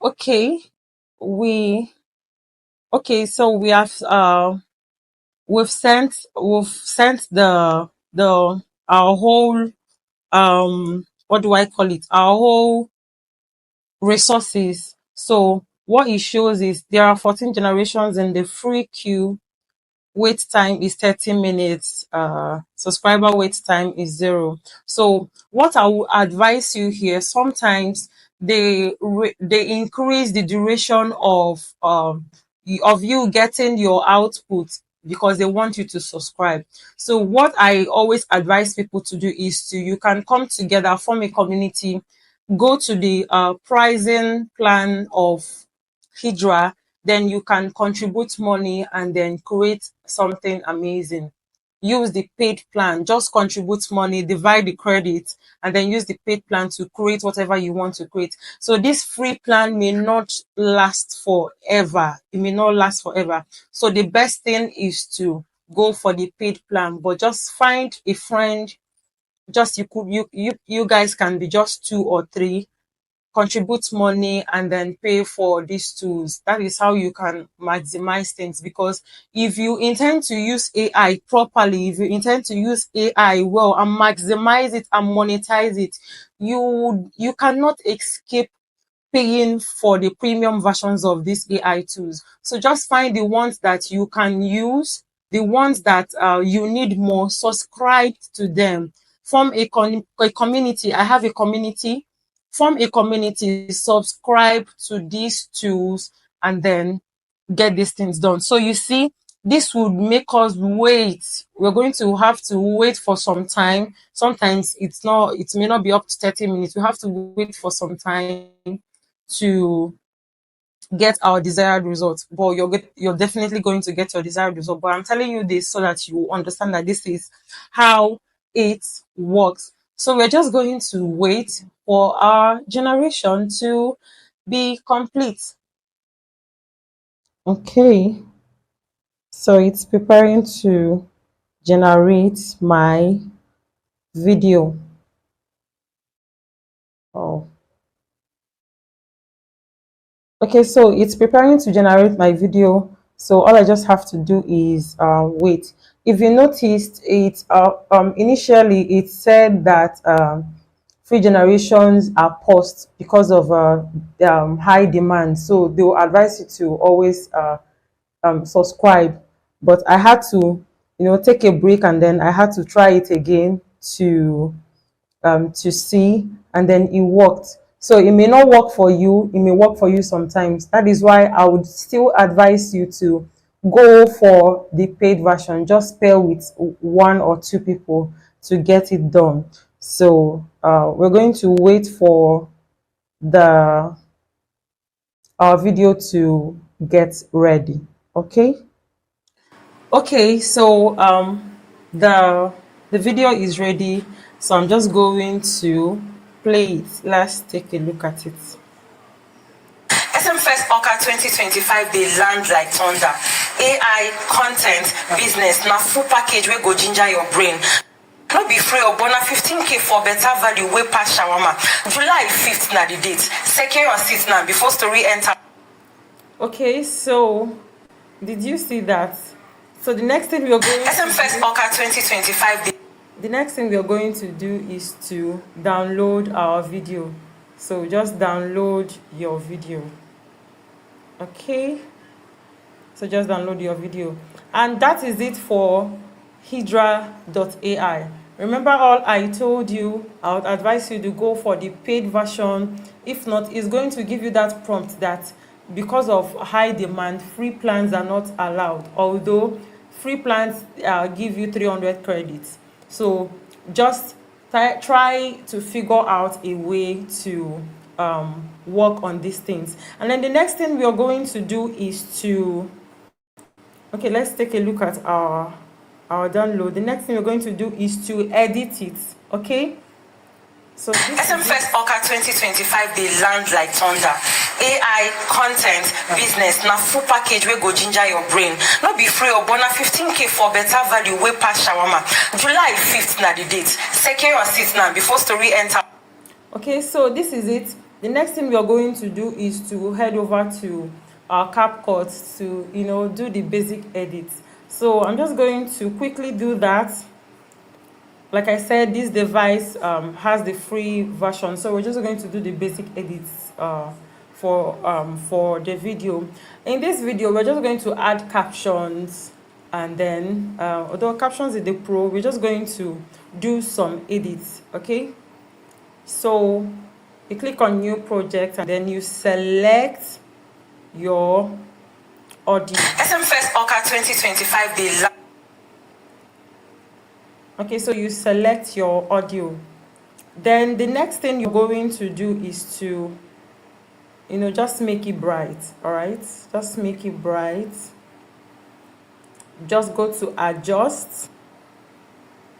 Okay, so we have we've sent the our whole what do I call it, our whole resources. So what it shows is there are 14 generations in the free queue. Wait time is 30 minutes. Subscriber wait time is 0. So what I would advise you here, sometimes they increase the duration of you getting your output because they want you to subscribe. So what I always advise people to do is you can come together, form a community, go to the pricing plan of Hydra, then you can contribute money and then create something amazing. Use the paid plan, just contribute money, divide the credit, and then use the paid plan to create whatever you want to create. So this free plan may not last forever. It may not last forever. So the best thing is to go for the paid plan, but just find a friend. Just you guys can be just 2 or 3, contribute money and then pay for these tools. That is how you can maximize things, because if you intend to use AI properly, if you intend to use AI well and maximize it and monetize it, you cannot escape paying for the premium versions of these AI tools. So just find the ones that you can use, the ones that you need more, subscribe to them, form a community. I have a community. Form a community, subscribe to these tools, and then get these things done. So you see, this would make us wait. We're going to have to wait for some time. Sometimes it may not be up to 30 minutes. We have to wait for some time to get our desired result, but you're definitely going to get your desired result. But I'm telling you this so that you understand that this is how it works. So we're just going to wait for our generation to be complete. Okay, so it's preparing to generate my video. Oh, okay, so it's preparing to generate my video. So all I just have to do is wait. If you noticed, initially it said that free generations are paused because of high demand. So they will advise you to always subscribe. But I had to, take a break, and then I had to try it again to see, and then it worked. So it may not work for you, it may work for you sometimes. That is why I would still advise you to go for the paid version. Just pair with 1 or 2 people to get it done. So we're going to wait for the our video to get ready. Okay, so the video is ready, so I'm just going to play it. Let's take a look at it. SM First Orca 2025, they land like thunder. AI, content, business, now full package where go ginger your brain. No be free or bona 15K for better value way past shawarma. July 5th na the date. Secure your seat now before story enter. Okay, so did you see that? So the next thing we're going SM First Orca 2025. the next thing we are going to do is to download our video. So just download your video. Okay, so just download your video, and that is it for Hydra.ai. Remember, all I told you, I would advise you to go for the paid version. If not, it's going to give you that prompt that because of high demand, free plans are not allowed, although free plans give you 300 credits. So just try to figure out a way to work on these things. And then the next thing we are going to do is to, okay, let's take a look at our download. The next thing we're going to do is to edit it. Okay, so SM First Orca 2025, they land like thunder. AI, content, business, now full package we go ginger your brain. Not be free or bona 15K for better value way past shawarma. July 5th na the date. Secure your seat now before story enter. Okay, so this is it. The next thing we are going to do is to head over to our CapCut to, do the basic edits. So I'm just going to quickly do that. Like I said, this device has the free version, so we're just going to do the basic edits for the video. In this video, we're just going to add captions, and then although captions is the pro, we're just going to do some edits. Okay, so you click on new project, and then you select your audio. SM First Orca 2025, they land. Okay, so you select your audio. Then the next thing you're going to do is to, just make it bright. All right, just make it bright. Just go to adjust.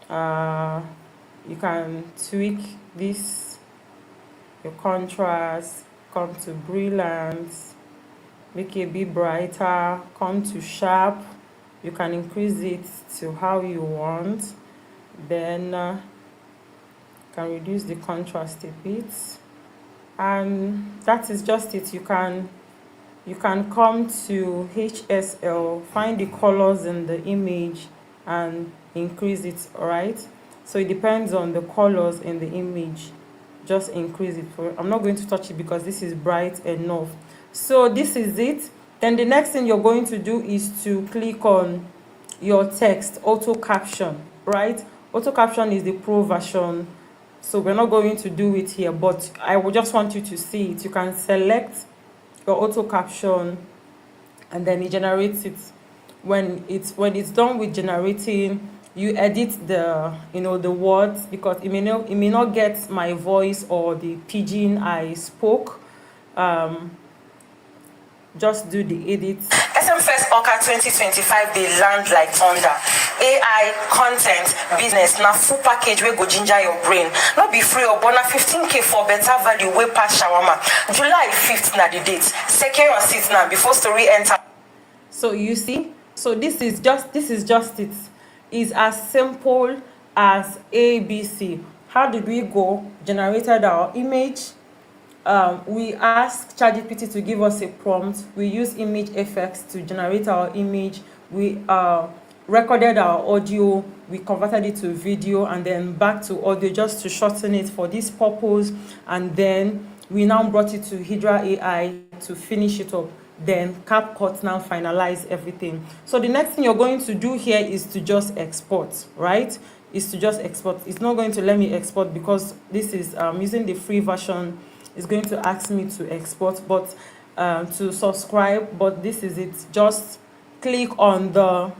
You can tweak this, your contrast, come to brilliance, make it a bit brighter, come to sharp. You can increase it to how you want. Then can reduce the contrast a bit, and that is just it. You can come to HSL, find the colors in the image and increase it. All right, so it depends on the colors in the image, just increase it. I'm not going to touch it because this is bright enough. So this is it. Then the next thing you're going to do is to click on your text auto caption. Right, auto caption is the pro version, so we're not going to do it here, but I would just want you to see it. You can select your auto caption, and then it generates it. When it's done with generating, you edit the the words, because it may not get my voice or the pidgin I spoke. Just do the edits. SM First Orca 2025, they land like thunder. AI, content, business, now full package we go ginger your brain. Not be free or bona 15K for better value way past shawarma. July 5th na the date. Secure your seat now before story enter. So you see, so this is just it. It's as simple as ABC. How did we go? Generated our image. We asked ChatGPT to give us a prompt. We use image effects to generate our image. We recorded our audio. We converted it to video and then back to audio just to shorten it for this purpose. And then we now brought it to Hydra AI to finish it up. Then CapCut now finalize everything. So the next thing you're going to do here is to just export, right? Is to just export. It's not going to let me export because this is using the free version. It's going to ask me to export, but to subscribe, but this is it. Just click on the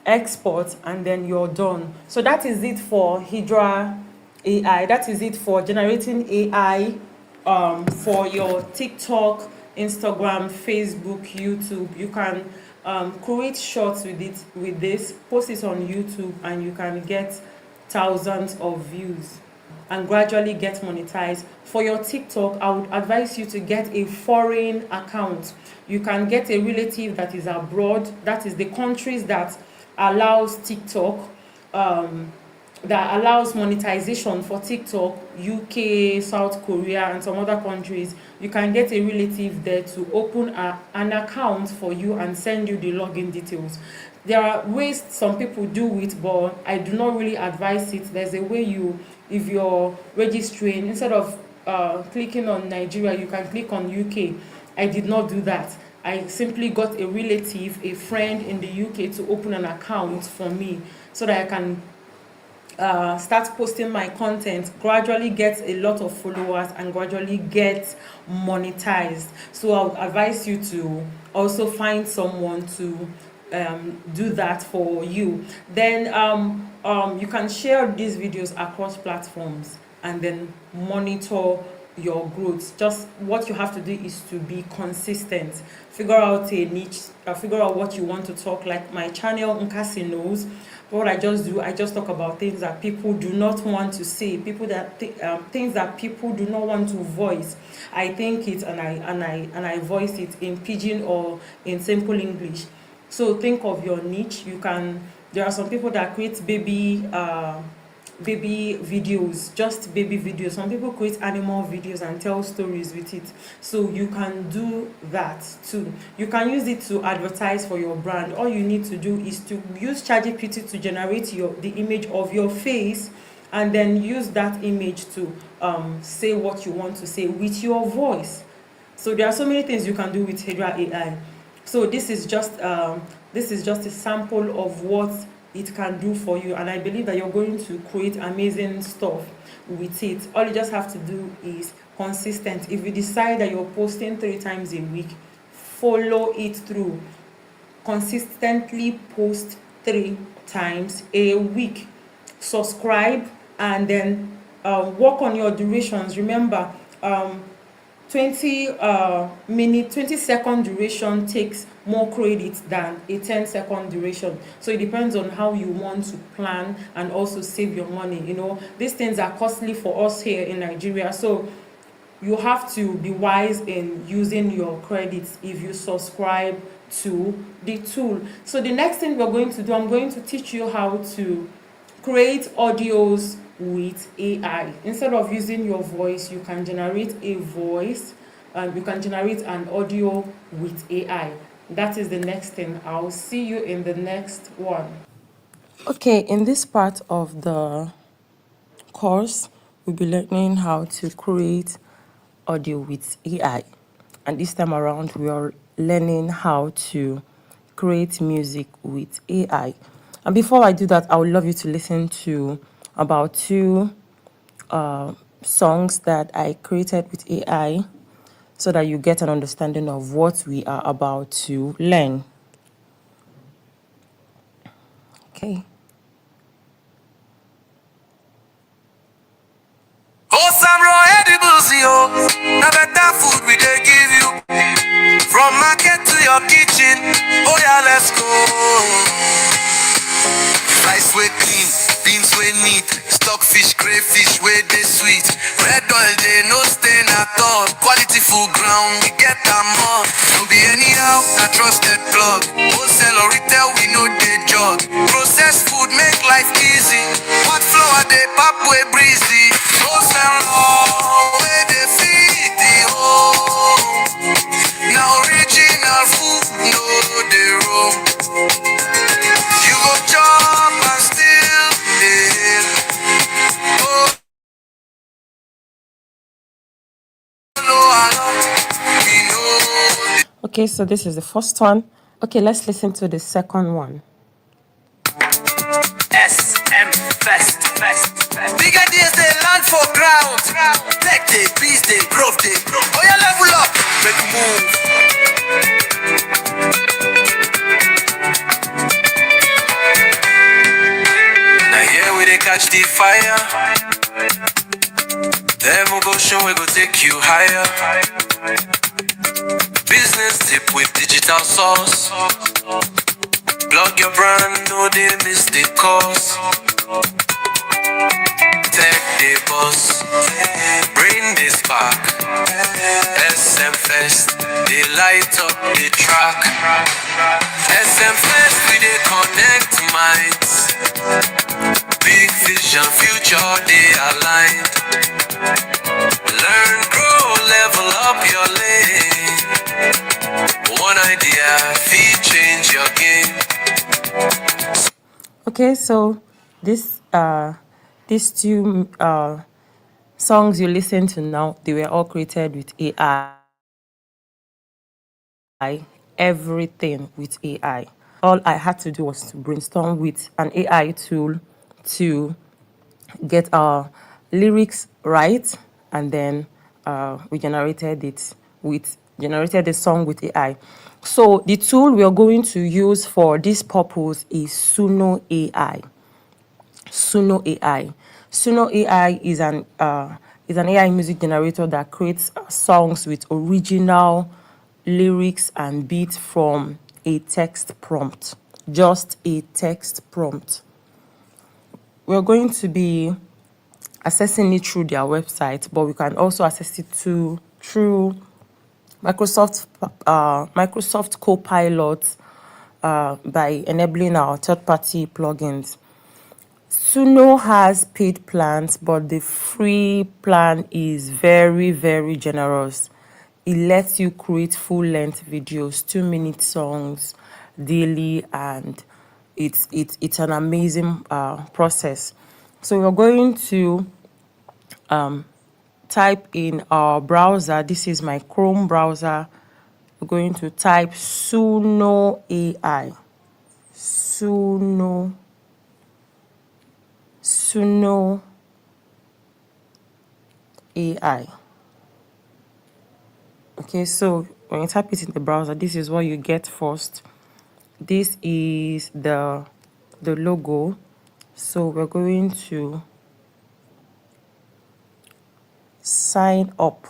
export and then you're done. So that is it for Hydra AI. That is it for generating AI for your TikTok, Instagram, Facebook, YouTube. You can create shorts with this, post it on YouTube, and you can get thousands of views and gradually get monetized. For your TikTok, I would advise you to get a foreign account. You can get a relative that is abroad. That is the countries that allows TikTok, that allows monetization for TikTok, UK, South Korea, and some other countries. You can get a relative there to open an account for you and send you the login details. There are ways some people do it, but I do not really advise it. There's a way if you're registering, instead of clicking on Nigeria, you can click on UK. I did not do that. I simply got a relative, a friend in the UK to open an account for me so that I can start posting my content, gradually get a lot of followers, and gradually get monetized. So I would advise you to also find someone to do that for you. Then you can share these videos across platforms and then monitor your growth. Just what you have to do is to be consistent. Figure out a niche, figure out what you want to talk. Like my channel, Nkasi knows. What I just do, I just talk about things that people do not want to say, things that people do not want to voice. I think it and I voice it in pidgin or in simple English. So think of your niche. There are some people that create baby videos, just baby videos. Some people create animal videos and tell stories with it. So you can do that too. You can use it to advertise for your brand. All you need to do is to use ChatGPT to generate the image of your face, and then use that image to say what you want to say with your voice. So there are so many things you can do with Hydra AI. So this is just a sample of what it can do for you, and I believe that you're going to create amazing stuff with it. All you just have to do is consistent. If you decide that you're posting 3 times a week, follow it through. Consistently post 3 times a week. Subscribe, and then work on your durations. Remember, 20-second duration takes more credit than a 10-second duration. So it depends on how you want to plan and also save your money. These things are costly for us here in Nigeria, so you have to be wise in using your credits if you subscribe to the tool. So the next thing we're going to do, I'm going to teach you how to create audios with AI. Instead of using your voice, you can generate a voice, and you can generate an audio with AI. That is the next thing. I'll see you in the next one. Okay, in this part of the course, we'll be learning how to create audio with AI. And this time around, we are learning how to create music with AI. And before I do that, I would love you to listen to about 2 songs that I created with AI, so that you get an understanding of what we are about to learn. Okay. Osamro edibles, yo. Now better food we dey give you. From market to your kitchen. Oh yeah, let's go. Rice way clean, beans way neat, stockfish, crayfish way they sweet. Red oil they no stain at all. Quality full ground, we get them all. Don't be anyhow, a trusted plug. Wholesale or retail, we know they jug. Processed food make life easy. What flour they pop way breezy. Wholesale way they feed the home. Now original food, no they wrong. You go chop and still live. Oh, no, we know. Okay, so this is the first one. Okay, let's listen to the second one. SM Fest. Big ideas they land for ground. Tech they beast they growth they. Oh yeah, level up, make a move. Now here we they catch the fire. Then we go show we go take you higher. Business tip with digital sauce. Plug your brand, no they miss the course. Tech the boss, bring this spark. SM Fest, they light up the track. SM Fest, we they connect minds. Big vision, future they aligned. Learn, grow, level up your lane. One idea, feed change your game. Okay, so these two songs you listen to now, they were all created with AI. Everything with AI. All I had to do was to brainstorm with an AI tool to get our lyrics right, and then we generated the song with AI. So the tool we are going to use for this purpose is Suno AI. Suno AI. Suno AI is an AI music generator that creates songs with original lyrics and beats from a text prompt. Just a text prompt. We're going to be accessing it through their website, but we can also access it through Microsoft Copilot by enabling our third-party plugins. Suno has paid plans, but the free plan is very, very generous. It lets you create full-length videos, 2-minute songs daily, and it's an amazing process. So we're going to type in our browser. This is my Chrome browser. We're going to type Suno AI. Suno AI. Okay, so when you type it in the browser, this is what you get first. This is the logo. So we're going to sign up.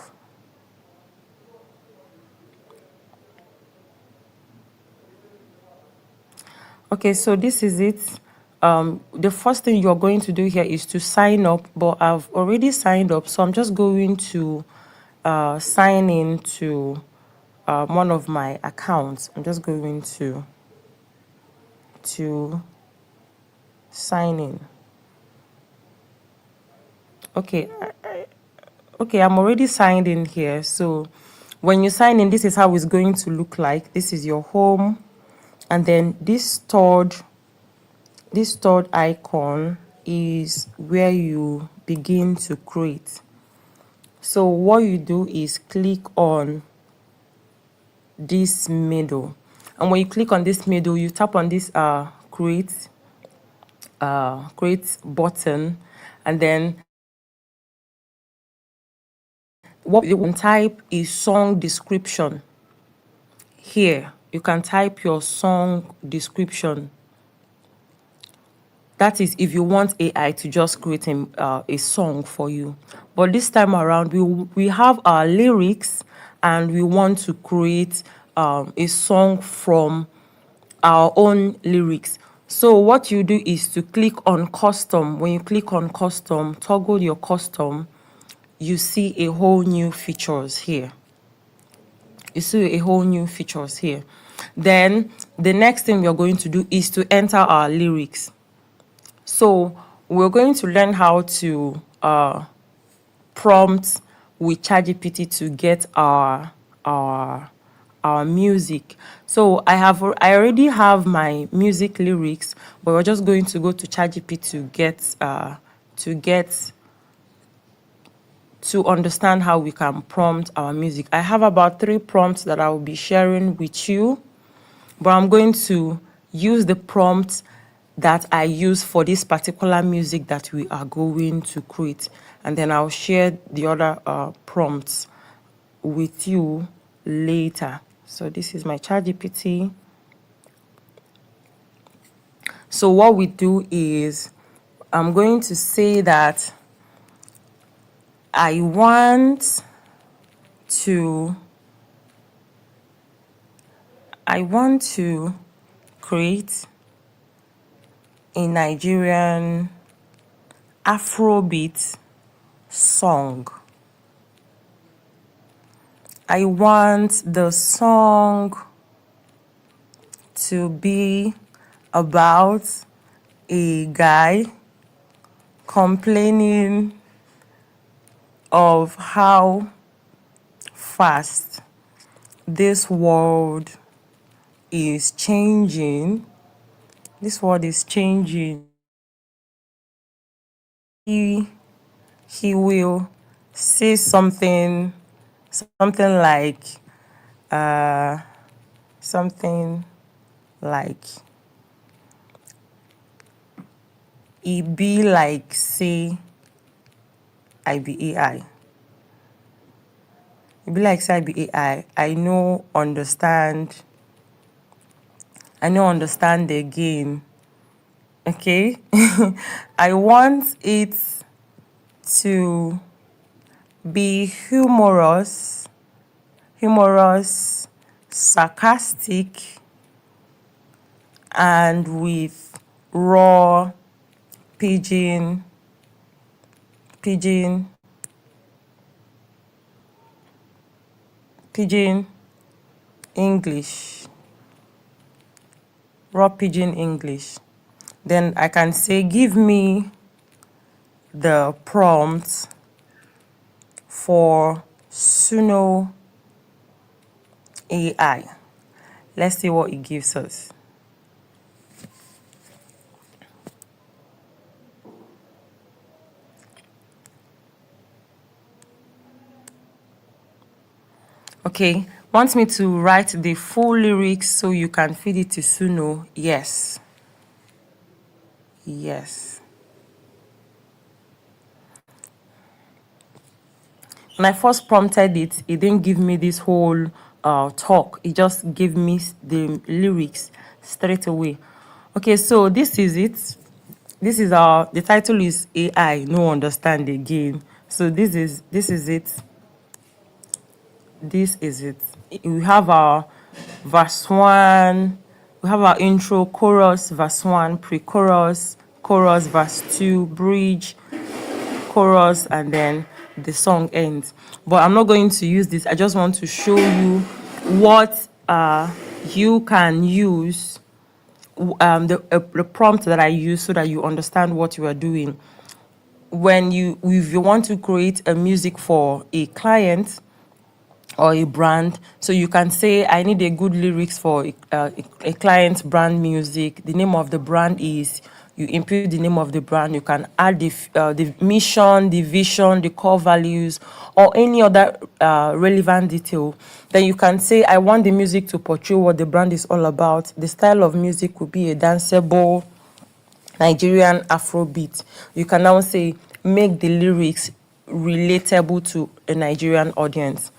Okay, so this is it. The first thing you're going to do here is to sign up, but I've already signed up, so I'm just going to sign in to one of my accounts. I'm just going to sign in. Okay, okay, I'm already signed in here. So when you sign in, this is how it's going to look like. This is your home, and then this third icon is where you begin to create. So what you do is click on this middle, and when you click on this middle, you tap on this create button, and then what you can type is song description. Here you can type your song description. That is if you want AI to just create a song for you. But this time around, we have our lyrics, and we want to create a song from our own lyrics. So what you do is to click on custom. When you click on custom, toggle your custom, you see a whole new features here. Then the next thing we're going to do is to enter our lyrics. So we're going to learn how to prompt with ChatGPT to get our music. So I already have my music lyrics, but we're just going to go to ChatGPT to understand how we can prompt our music. I have about 3 prompts that I will be sharing with you, but I'm going to use the prompt that I use for this particular music that we are going to create, and then I'll share the other prompts with you later. So this is my ChatGPT. So what we do is I'm going to say that I want to create a Nigerian Afrobeat song. I want the song to be about a guy complaining of how fast this world is changing, This word is changing. He will say something like something like e be like say I be AI. E be like say I be AI. I know understand again. Okay. I want it to be humorous, sarcastic, and with raw pidgin English. Raw pidgin English. Then I can say, give me the prompt for Suno AI. Let's see what it gives us. Okay, wants me to write the full lyrics so you can feed it to Suno. Yes. When I first prompted it, it didn't give me this whole talk. It just gave me the lyrics straight away. Okay, so this is it. This is the title is AI, no understand again. So this is it. This is it. We have our verse 1. We have our intro, chorus, verse 1, pre-chorus, chorus, verse 2, bridge, chorus, and then the song ends. But I'm not going to use this. I just want to show you what you can use, the prompt that I use, so that you understand what you are doing. If you want to create a music for a client or a brand, so you can say, I need a good lyrics for a client's brand music. The name of the brand is, you input the name of the brand. You can add the mission, the vision, the core values, or any other relevant detail. Then you can say, I want the music to portray what the brand is all about. The style of music could be a danceable Nigerian Afrobeat. You can now say, make the lyrics relatable to a Nigerian audience.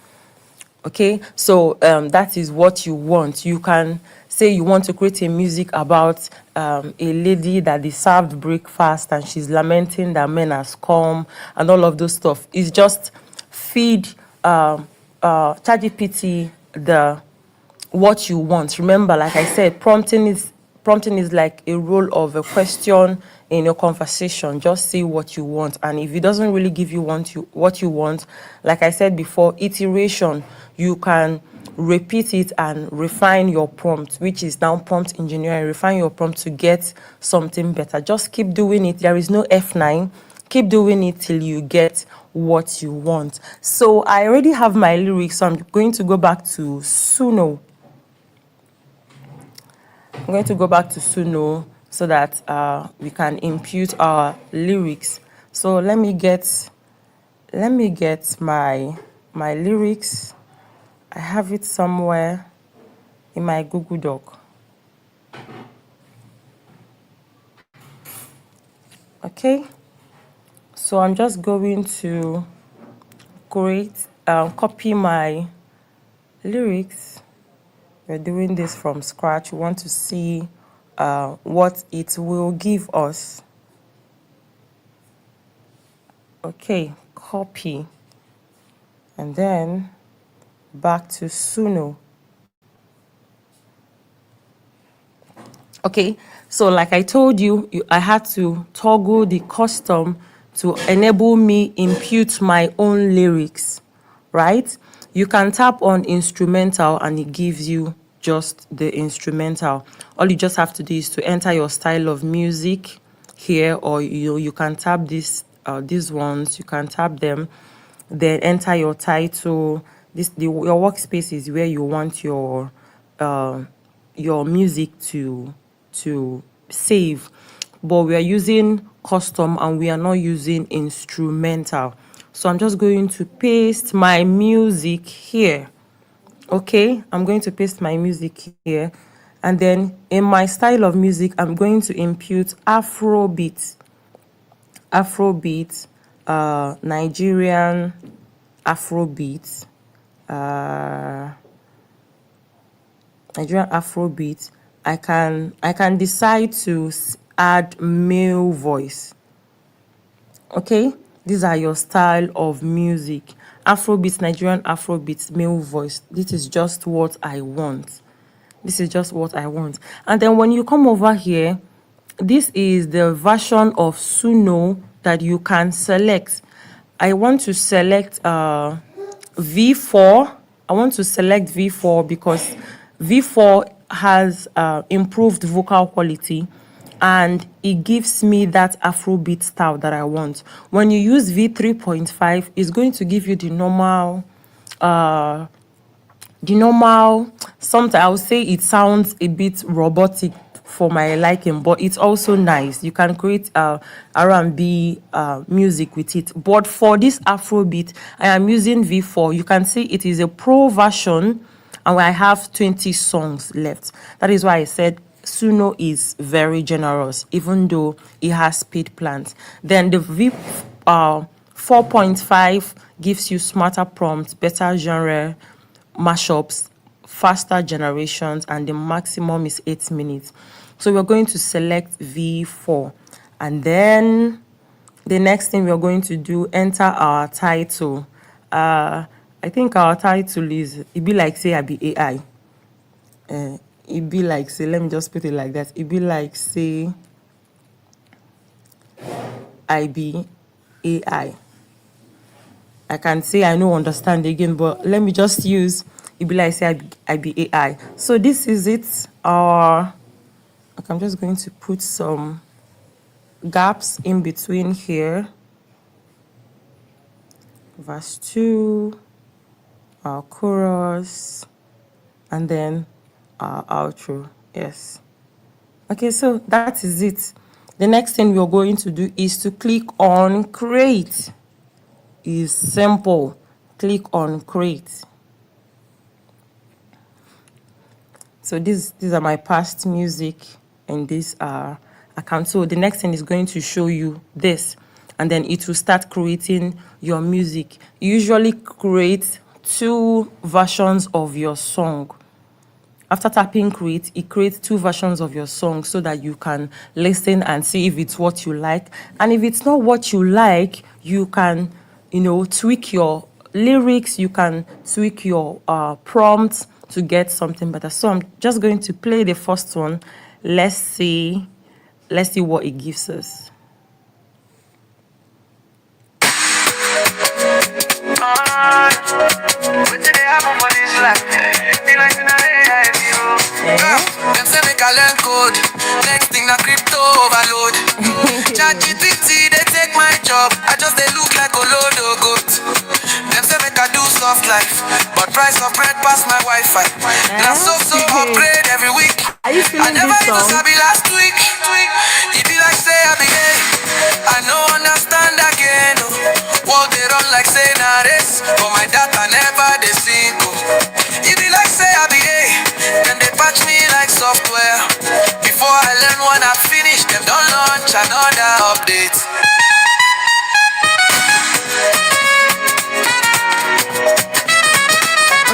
Okay, so that is what you want. You can say you want to create a music about a lady that they served breakfast and she's lamenting that men has come and all of those stuff. It's just feed ChatGPT what you want. Remember, like I said, prompting is like a role of a question in your conversation. Just say what you want, and if it doesn't really give you what you want, like I said before, iteration, you can repeat it and refine your prompt, which is now prompt engineering. Refine your prompt to get something better. Just keep doing it. There is no F9. Keep doing it till you get what you want. So I already have my lyrics, so I'm going to go back to Suno. I'm going to go back to Suno so that we can impute our lyrics. So let me get my lyrics. I have it somewhere in my Google Doc. Okay, so I'm just going to copy my lyrics. We're doing this from scratch. We want to see what it will give us. Okay, copy, and then back to Suno. Okay, so like I told you, I had to toggle the custom to enable me impute my own lyrics, right? You can tap on instrumental and it gives you just the instrumental. All you just have to do is to enter your style of music here, or you can tap these ones, you can tap them, then enter your title. Your workspace is where you want your music to save, but we are using custom and we are not using instrumental. So I'm just going to paste my music here. Okay, I'm going to paste my music here, and then in my style of music, I'm going to impute Afrobeat, Nigerian Afrobeat, Nigerian Afrobeat. I can decide to add male voice. Okay, these are your style of music. Afrobeat, Nigerian Afrobeat, male voice. This is just what I want. This is just what I want. And then when you come over here, this is the version of Suno that you can select. I want to select V4. I want to select V4 because V4 has improved vocal quality and it gives me that Afrobeat style that I want. When you use V3.5, it's going to give you the normal, sometimes I would say it sounds a bit robotic for my liking, but it's also nice. You can create R&B music with it. But for this Afrobeat, I am using V4. You can see it is a pro version and I have 20 songs left. That is why I said Suno is very generous, even though it has paid plans. Then the V4.5 gives you smarter prompts, better genre mashups, faster generations, and the maximum is 8 minutes. So we're going to select V4, and then the next thing we're going to do, enter our title. I think our title is, it be like say I be AI. It be like say, let me just put it like that. It be like say I be AI. I can say I no understand again, but let me just use it be like say I be AI. So this is it. Okay, I'm just going to put some gaps in between here. Verse 2, our chorus, and then our outro. Yes. Okay, so that is it. The next thing we're going to do is to click on create. Is simple. Click on create. So these are my past music in this account. So the next thing is going to show you this, and then it will start creating your music. You usually create 2 versions of your song. After tapping create, it creates 2 versions of your song so that you can listen and see if it's what you like. And if it's not what you like, you can, tweak your lyrics, you can tweak your prompts to get something better. So I'm just going to play the first one. Let's see what it gives us. Them say make I learn code. Next thing na crypto overload. ChatGPT they take my job. I just they look like a load of goat. Them say make I do soft life, but price of bread pass my Wi-Fi. Now so upgrade every week. Are you feeling I never this even song? sabi last week. It be like say I be I no understand again. World they run like say na race, but my data never they sync. It be like say I be then they patch me like software. Before I learn one I finish, them don't launch another update.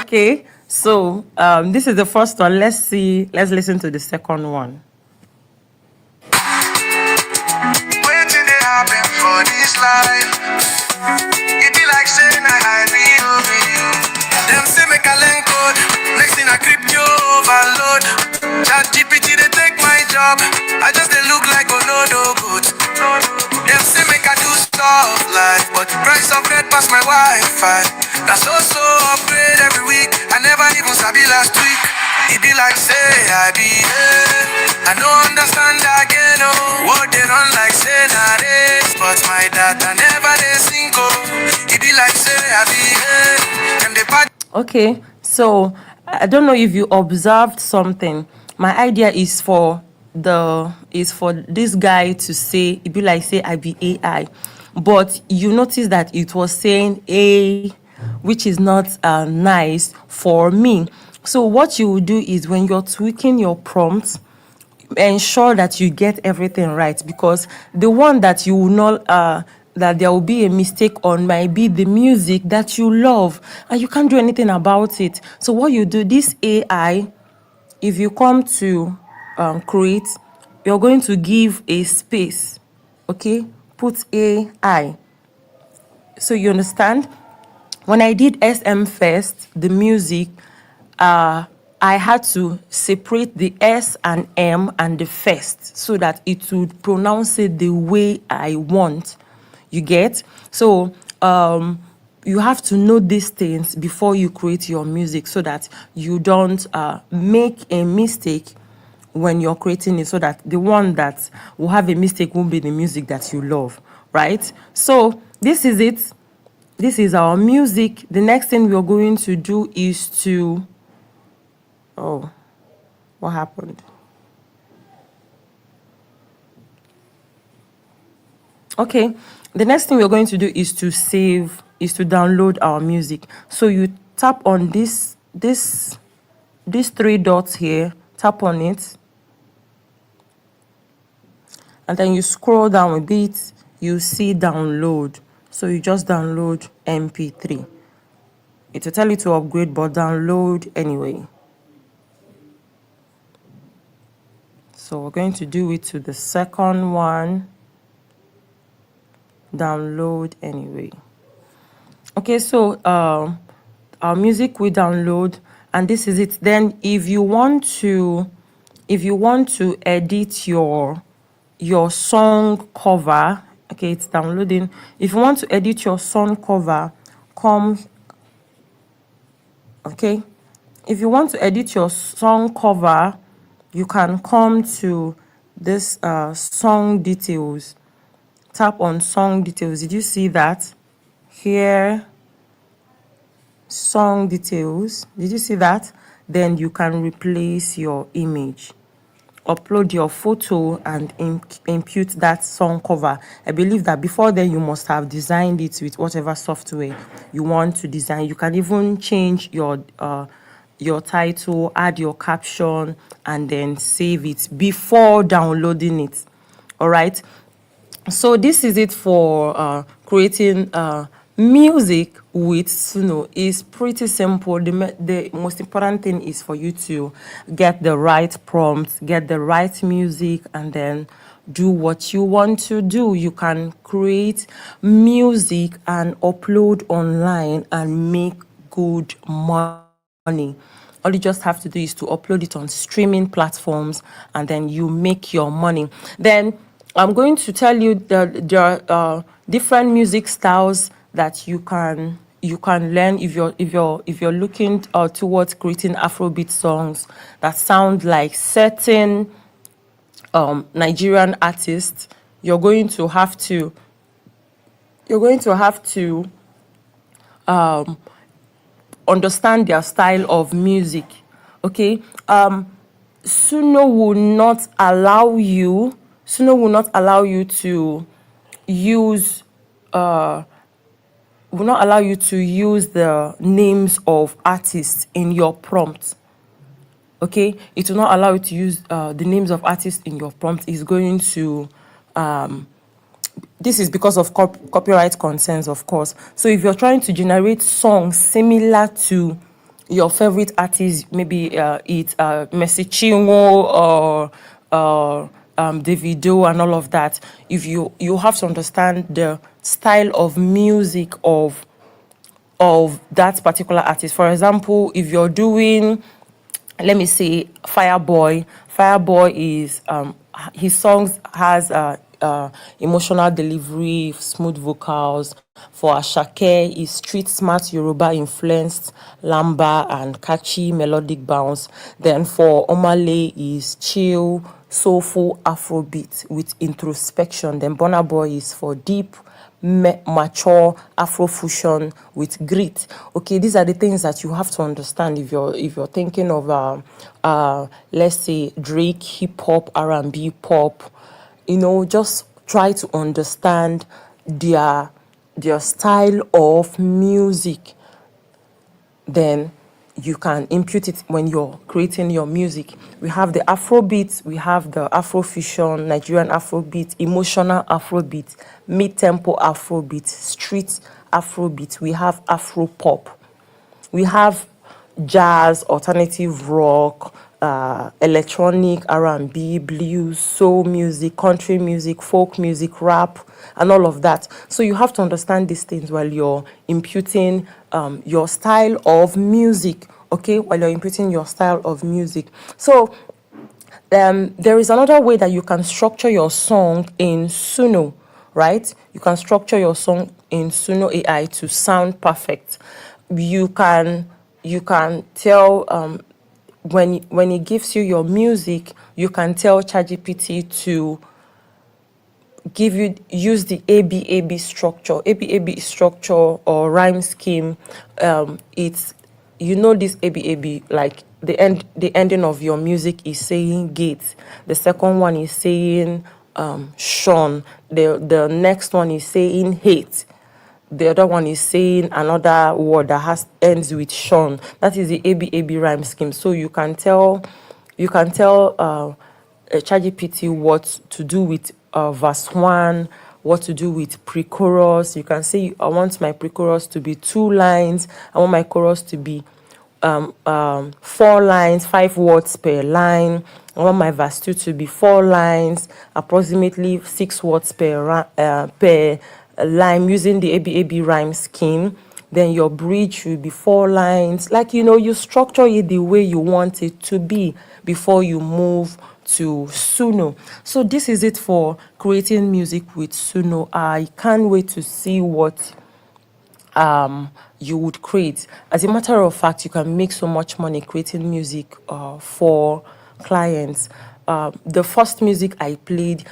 Okay, so this is the first one. Let's listen to the second one. Waiting they happen for this life. It be like saying I be over you. Them say make a learn code. Next thing I crypto overload. ChatGPT they take my job. I just they look like a no good. Them say make I do stuff like, but price of red pass my Wi-Fi. That's also upgrade every week. I never even sabi last week. It be like say I be I don't understand again. What they run like say na race, but my data never they sync. It be like say I be them they patch. Okay, so I don't know if you observed something. My idea is for for this guy to say, it be like say I be AI, but you notice that it was saying A, which is not nice for me. So what you will do is when you're tweaking your prompts, ensure that you get everything right, because the one that you will not that there will be a mistake on might be the music that you love and you can't do anything about it. So what you do, this AI, if you come to create, you're going to give a space, okay, put AI. So you understand? When I did SM first, the music, I had to separate the S and M and the first so that it would pronounce it the way I want. You get? So you have to know these things before you create your music so that you don't make a mistake when you're creating it, so that the one that will have a mistake won't be the music that you love, right? So this is it. This is our music. The next thing we're going to do is to... Oh, what happened? Okay, the next thing we're going to do is to download our music. So you tap on these three dots here, tap on it, and then you scroll down a bit, you see download. So you just download MP3. It will tell you to upgrade, but download anyway. So we're going to do it to the second one. Download anyway. Okay, so our music we download, and this is it. Then if you want to edit your song cover, okay, it's downloading. If you want to edit your song cover, okay, if you want to edit your song cover, you can come to this song details. Tap on song details. Did you see that? Here, song details. Did you see that? Then you can replace your image. Upload your photo and impute that song cover. I believe that before then you must have designed it with whatever software you want to design. You can even change your title, add your caption, and then save it before downloading it. All right. So this is it for creating music with Suno. It's pretty simple. The most important thing is for you to get the right prompts, get the right music, and then do what you want to do. You can create music and upload online and make good money. All you just have to do is to upload it on streaming platforms, and then you make your money. Then I'm going to tell you that there are different music styles that you can learn if you're looking towards creating Afrobeat songs that sound like certain Nigerian artists. You're going to have to understand their style of music. Okay, Suno will not allow you to use the names of artists in your prompt. Okay, it will not allow you to use the names of artists in your prompt. It's going to this is because of copyright concerns, of course. So if you're trying to generate songs similar to your favorite artist, maybe it's Messi Chinwo or Davido and all of that, if you have to understand the style of music of that particular artist. For example, if you're doing, let me say, Fireboy is his songs has emotional delivery, smooth vocals. For Asake is street smart Yoruba influenced lamba and catchy melodic bounce. Then for Omale is chill, soulful Afrobeat with introspection. Then Burna Boy is for deep, mature Afrofusion with grit. Okay, these are the things that you have to understand if you're thinking of let's say Drake, hip hop, R&B, pop, just try to understand their style of music. Then you can impute it when you're creating your music. We have the Afrobeat, we have the Afrofusion, Nigerian Afrobeat, emotional Afrobeat, mid-tempo Afrobeat, street Afrobeat. We have Afropop. We have jazz, alternative rock, electronic, R&B, blues, soul music, country music, folk music, rap, and all of that. So you have to understand these things while you're imputing your style of music, okay? While you're imputing your style of music. So there is another way that you can structure your song in Suno, right? You can structure your song in Suno AI to sound perfect. You can tell when it gives you your music, you can tell ChatGPT to use the ABAB structure. ABAB structure or rhyme scheme. It's this ABAB, like the ending of your music is saying gate. The second one is saying Sean. The next one is saying hate. The other one is saying another word that ends with Sean. That is the ABAB rhyme scheme. So you can tell ChatGPT what to do with verse 1, what to do with pre-chorus. You can say, I want my pre-chorus to be 2 lines. I want my chorus to be 4 lines, 5 words per line. I want my verse 2 to be 4 lines, approximately 6 words per line, using the ABAB rhyme scheme. Then your bridge should be 4 lines. Like, you structure it the way you want it to be before you move to Suno. So this is it for creating music with Suno. I can't wait to see what you would create. As a matter of fact, you can make so much money creating music for clients. The first music I played,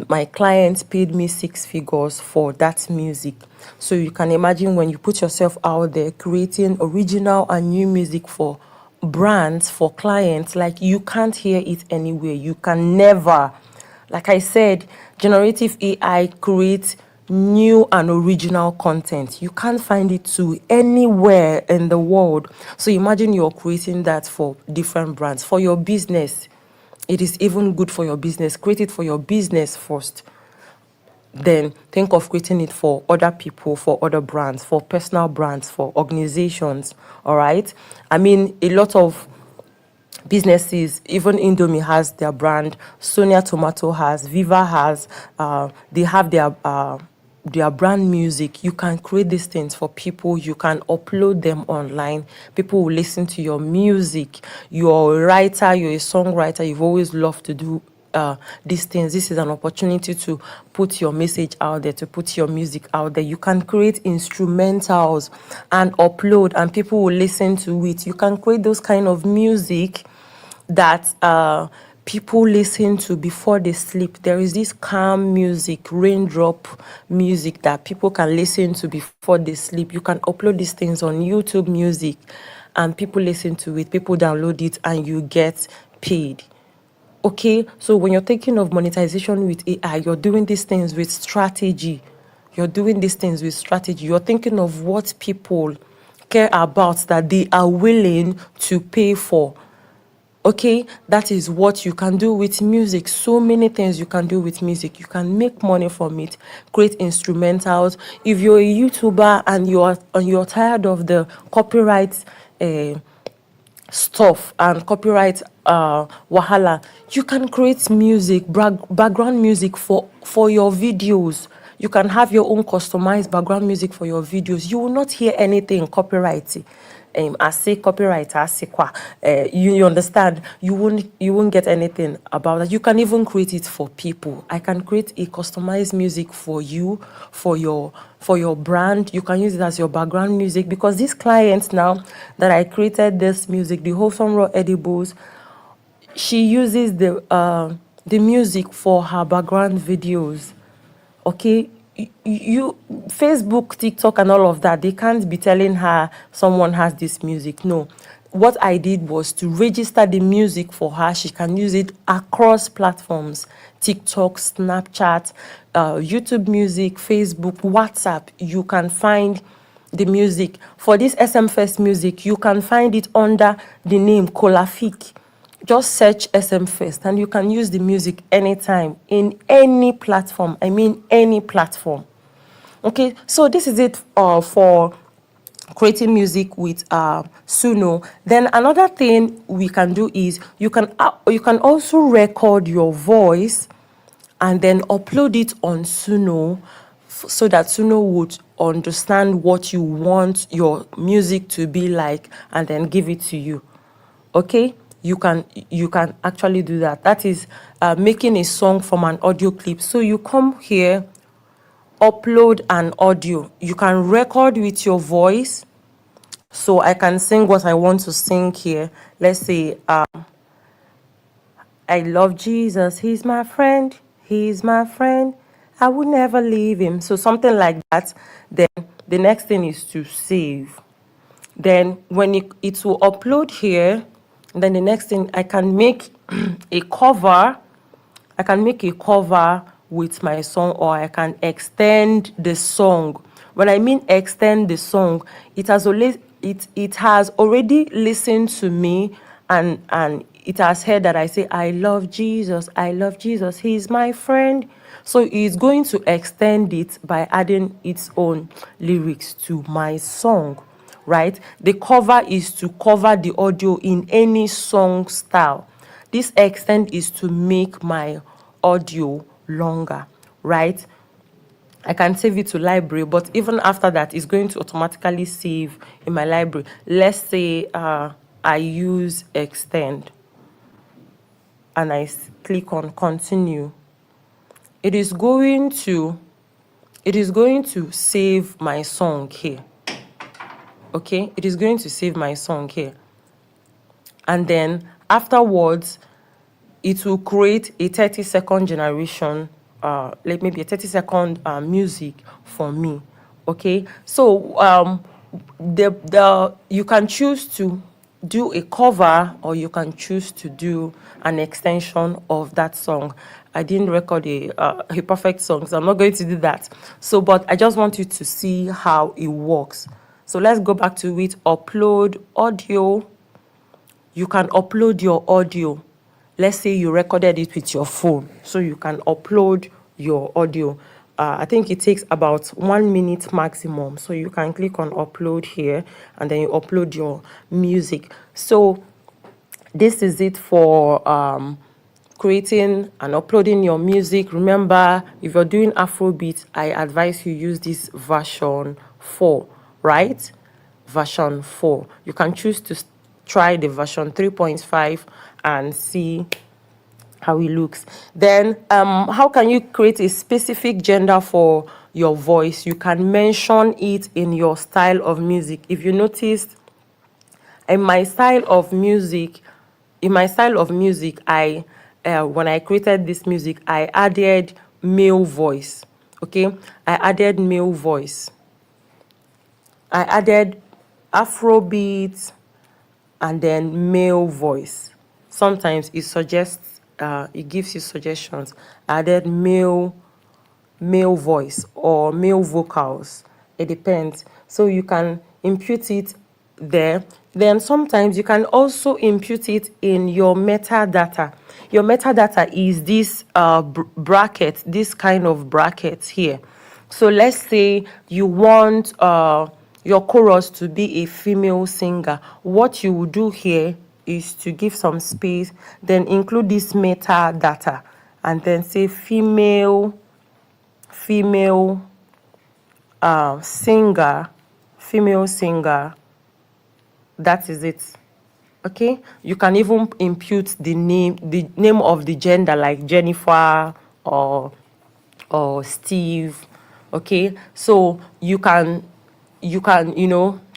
my clients paid me 6 figures for that music. So you can imagine when you put yourself out there creating original and new music for brands, for clients, like you can't hear it anywhere. You can never. Like I said, generative AI creates new and original content. You can't find it to anywhere in the world. So imagine you're creating that for different brands. For your business, it is even good for your business. Create it for your business first. Then think of creating it for other people, for other brands, for personal brands, for organizations. All right. I mean, a lot of businesses, even Indomie has their brand, Sonia Tomato has, Viva has, they have their brand music. You can create these things for people. You can upload them online. People will listen to your music. You're a writer, you're a songwriter, you've always loved to do these things. This is an opportunity to put your message out there, to put your music out there. You can create instrumentals and upload, and people will listen to it. You can create those kind of music that people listen to before they sleep. There is this calm music, raindrop music that people can listen to before they sleep. You can upload these things on YouTube Music and people listen to it, people download it, and you get paid. Okay, so when you're thinking of monetization with AI, you're doing these things with strategy. You're thinking of what people care about, that they are willing to pay for. Okay, that is what you can do with music. So many things you can do with music. You can make money from it, create instrumentals. If you're a YouTuber and you're tired of the copyright stuff and copyright wahala, you can create music, background music for your videos. You can have your own customized background music for your videos. You will not hear anything copyrighty. I say copyright, I say qua. You understand? You won't get anything about that. You can even create it for people. I can create a customized music for you, for your brand. You can use it as your background music, because these clients now that I created this music, the Wholesome Raw Edibles, she uses the music for her background videos. Okay, you Facebook, TikTok, and all of that, they can't be telling her someone has this music. No, what I did was to register the music for her. She can use it across platforms: TikTok, Snapchat, YouTube Music, Facebook, WhatsApp. You can find the music. For this SM First music, you can find it under the name Colafik. Just search SM First and you can use the music anytime in any platform. I mean, any platform. Okay, so this is it for creating music with Suno. Then another thing we can do is you can also record your voice and then upload it on Suno so that Suno would understand what you want your music to be like and then give it to you. Okay, you can actually do that. That is making a song from an audio clip. So you come here, upload an audio. You can record with your voice. So I can sing what I want to sing here. Let's say, I love Jesus. He's my friend. He's my friend. I would never leave him. So something like that. Then the next thing is to save. Then when it will upload here, then the next thing I can make a cover. I can make a cover with my song, or I can extend the song. When I mean extend the song, it has already listened to me and it has heard that I say, I love Jesus, I love Jesus, he's my friend. So it's going to extend it by adding its own lyrics to my song, right? The cover is to cover the audio in any song style. This extent is to make my audio longer, right? I can save it to library, but even after that, it's going to automatically save in my library. Let's say I use extend and I click on continue. It is going to save my song here. Okay, it is going to save my song here. And then afterwards, it will create a 30-second generation, like maybe a 30-second music for me. Okay, so you can choose to do a cover or you can choose to do an extension of that song. I didn't record a perfect song, so I'm not going to do that. So, but I just want you to see how it works. So let's go back to it. Upload audio. You can upload your audio. Let's say you recorded it with your phone, so you can upload your audio. I think it takes about 1 minute maximum. So you can click on upload here and then you upload your music. So this is it for creating and uploading your music. Remember, if you're doing Afrobeat, I advise you use this version 4, right? Version 4. You can choose to try the version 3.5 and see how it looks. Then how can you create a specific gender for your voice? You can mention it in your style of music. If you noticed, in my style of music, I when I created this music, I added male voice. Okay, I added male voice. I added Afrobeat and then male voice. Sometimes it suggests, it gives you suggestions. I added male voice or male vocals. It depends. So you can impute it there. Then sometimes you can also impute it in your metadata. Your metadata is this bracket, this kind of bracket here. So let's say you want your chorus to be a female singer. What you will do here is to give some space, then include this metadata, and then say female singer, that is it. Okay, you can even impute the name of the gender, like Jennifer or Steve. Okay, so you can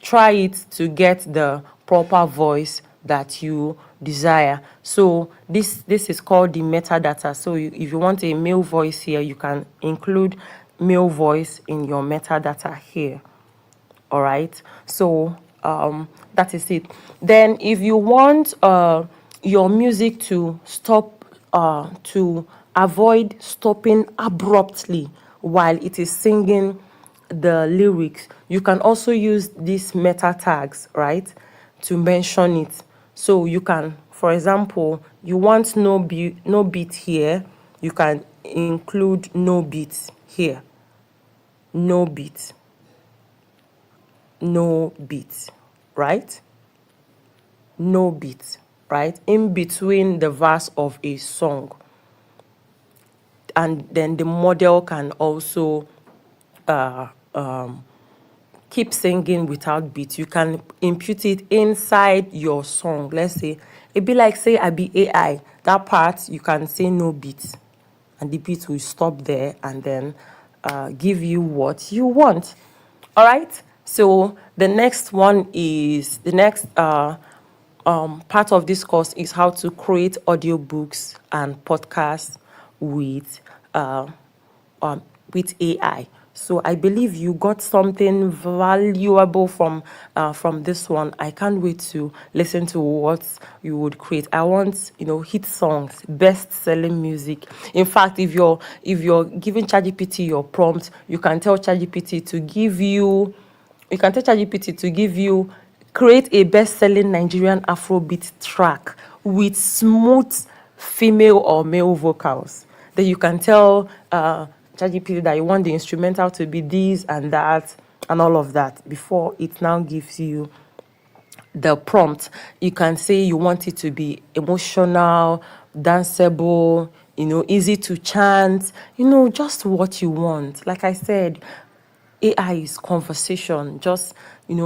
try it to get the proper voice that you desire. So this is called the metadata. So if you want a male voice here, you can include male voice in your metadata here. All right, so That is it. Then if you want your music to stop, to avoid stopping abruptly while it is singing the lyrics, you can also use these meta tags, right, to mention it. So you can, for example, you want no beat here, you can include no beat here. No beat. No beat, right? No beat, right? In between the verse of a song. And then the model can also keep singing without beat. You can impute it inside your song. Let's say it be like, say I be AI. That part you can say no beat, and the beat will stop there and then give you what you want. All right. So the next one is the next part of this course is how to create audiobooks and podcasts with uh, with AI. So I believe you got something valuable from this one. I can't wait to listen to what you would create. I want, hit songs, best-selling music. In fact, if you're giving ChatGPT your prompt, you can tell ChatGPT to give you, create a best-selling Nigerian Afrobeat track with smooth female or male vocals. Then you can tell ChatGPT that you want the instrumental to be this and that and all of that before it now gives you the prompt. You can say you want it to be emotional, danceable, easy to chant, just what you want. Like I said, AI is conversation. Just,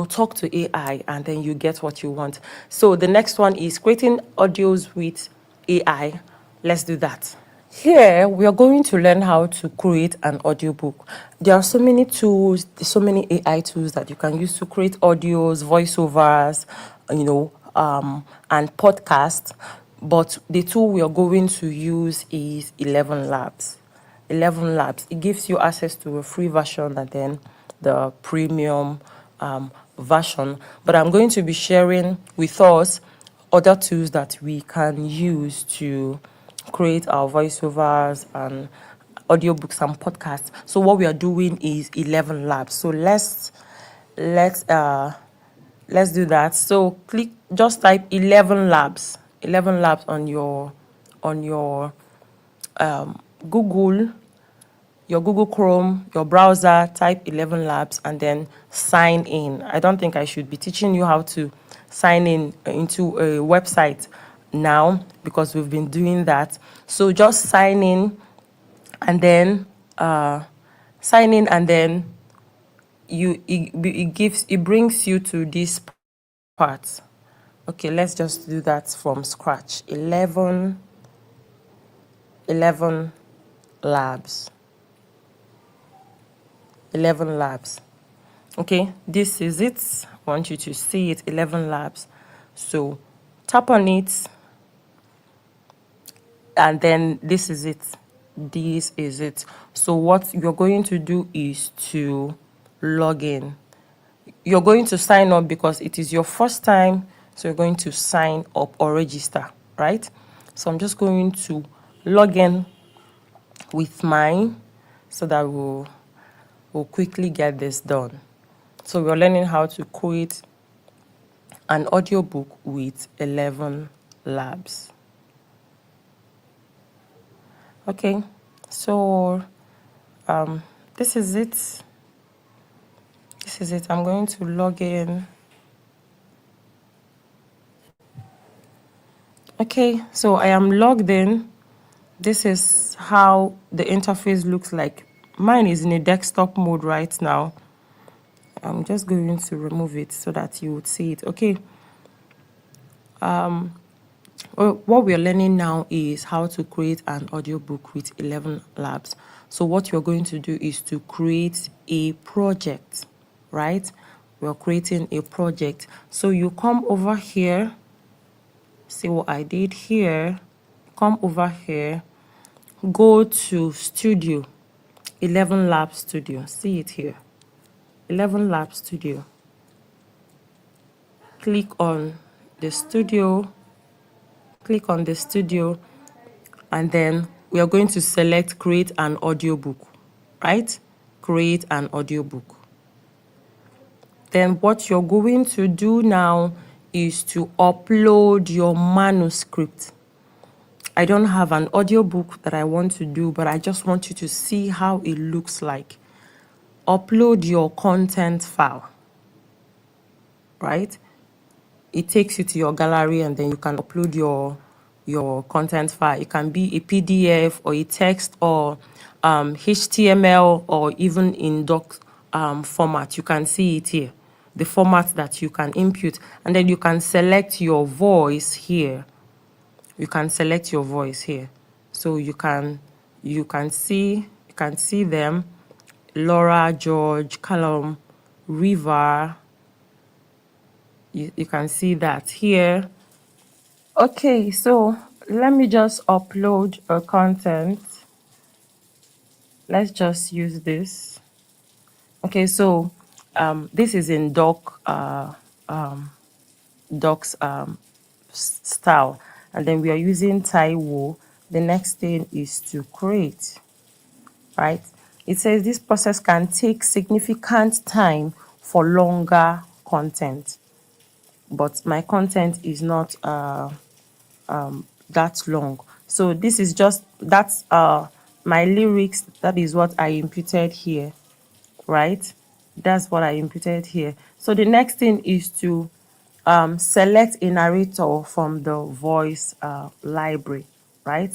talk to AI and then you get what you want. So the next one is creating audios with AI. Let's do that. Here, we are going to learn how to create an audiobook. There are so many tools, so many AI tools that you can use to create audios, voiceovers, and podcasts. But the tool we are going to use is 11 Labs. 11 Labs. It gives you access to a free version and then the premium version. But I'm going to be sharing with us other tools that we can use to create our voiceovers and audiobooks and podcasts. So what we are doing is 11 Labs. So let's do that. So just type 11 Labs. 11 Labs on your Google, your Google Chrome, your browser, type 11 Labs and then sign in. I don't think I should be teaching you how to sign in into a website now because we've been doing that. So just sign in and then it brings you to this part. Okay, let's just do that from scratch. 11 Labs. 11 Labs. Okay, this is it. I want you to see it, 11 Labs. So tap on it and then this is it. This is it. So what you're going to do is to log in. You're going to sign up because it is your first time. So you're going to sign up or register, right? So I'm just going to log in with mine so that we'll quickly get this done. So we're learning how to create an audiobook with 11 Labs. Okay, so this is it. This is it. I'm going to log in. Okay, so I am logged in. This is how the interface looks like. Mine is in a desktop mode right now. I'm just going to remove it so that you would see it. Okay. What we're learning now is how to create an audiobook with 11 Labs. So what you're going to do is to create a project, right? We're creating a project. So you come over here. See what I did here. Come over here. Go to Studio. 11 Lab Studio. See it here. 11 Lab Studio. click on the studio, and then we are going to select create an audiobook, right? Create an audiobook. Then what you're going to do now is to upload your manuscript. I don't have an audiobook that I want to do, but I just want you to see how it looks like. Upload your content file, right? It takes you to your gallery, and then you can upload your content file. It can be a PDF or a text or HTML or even in doc format. You can see it here, the format that you can input, and then you can select your voice here. You can select your voice here, so you can see them: Laura, George, Callum, River. You can see that here. Okay, so let me just upload a content. Let's just use this. Okay, so this is in docs style, and then we are using Taiwo. The next thing is to create, right? It says this process can take significant time for longer content, but my content is not that long. So this is just, that's my lyrics. That is what I imputed here, right? That's what I imputed here. So the next thing is to select a narrator from the voice library, right?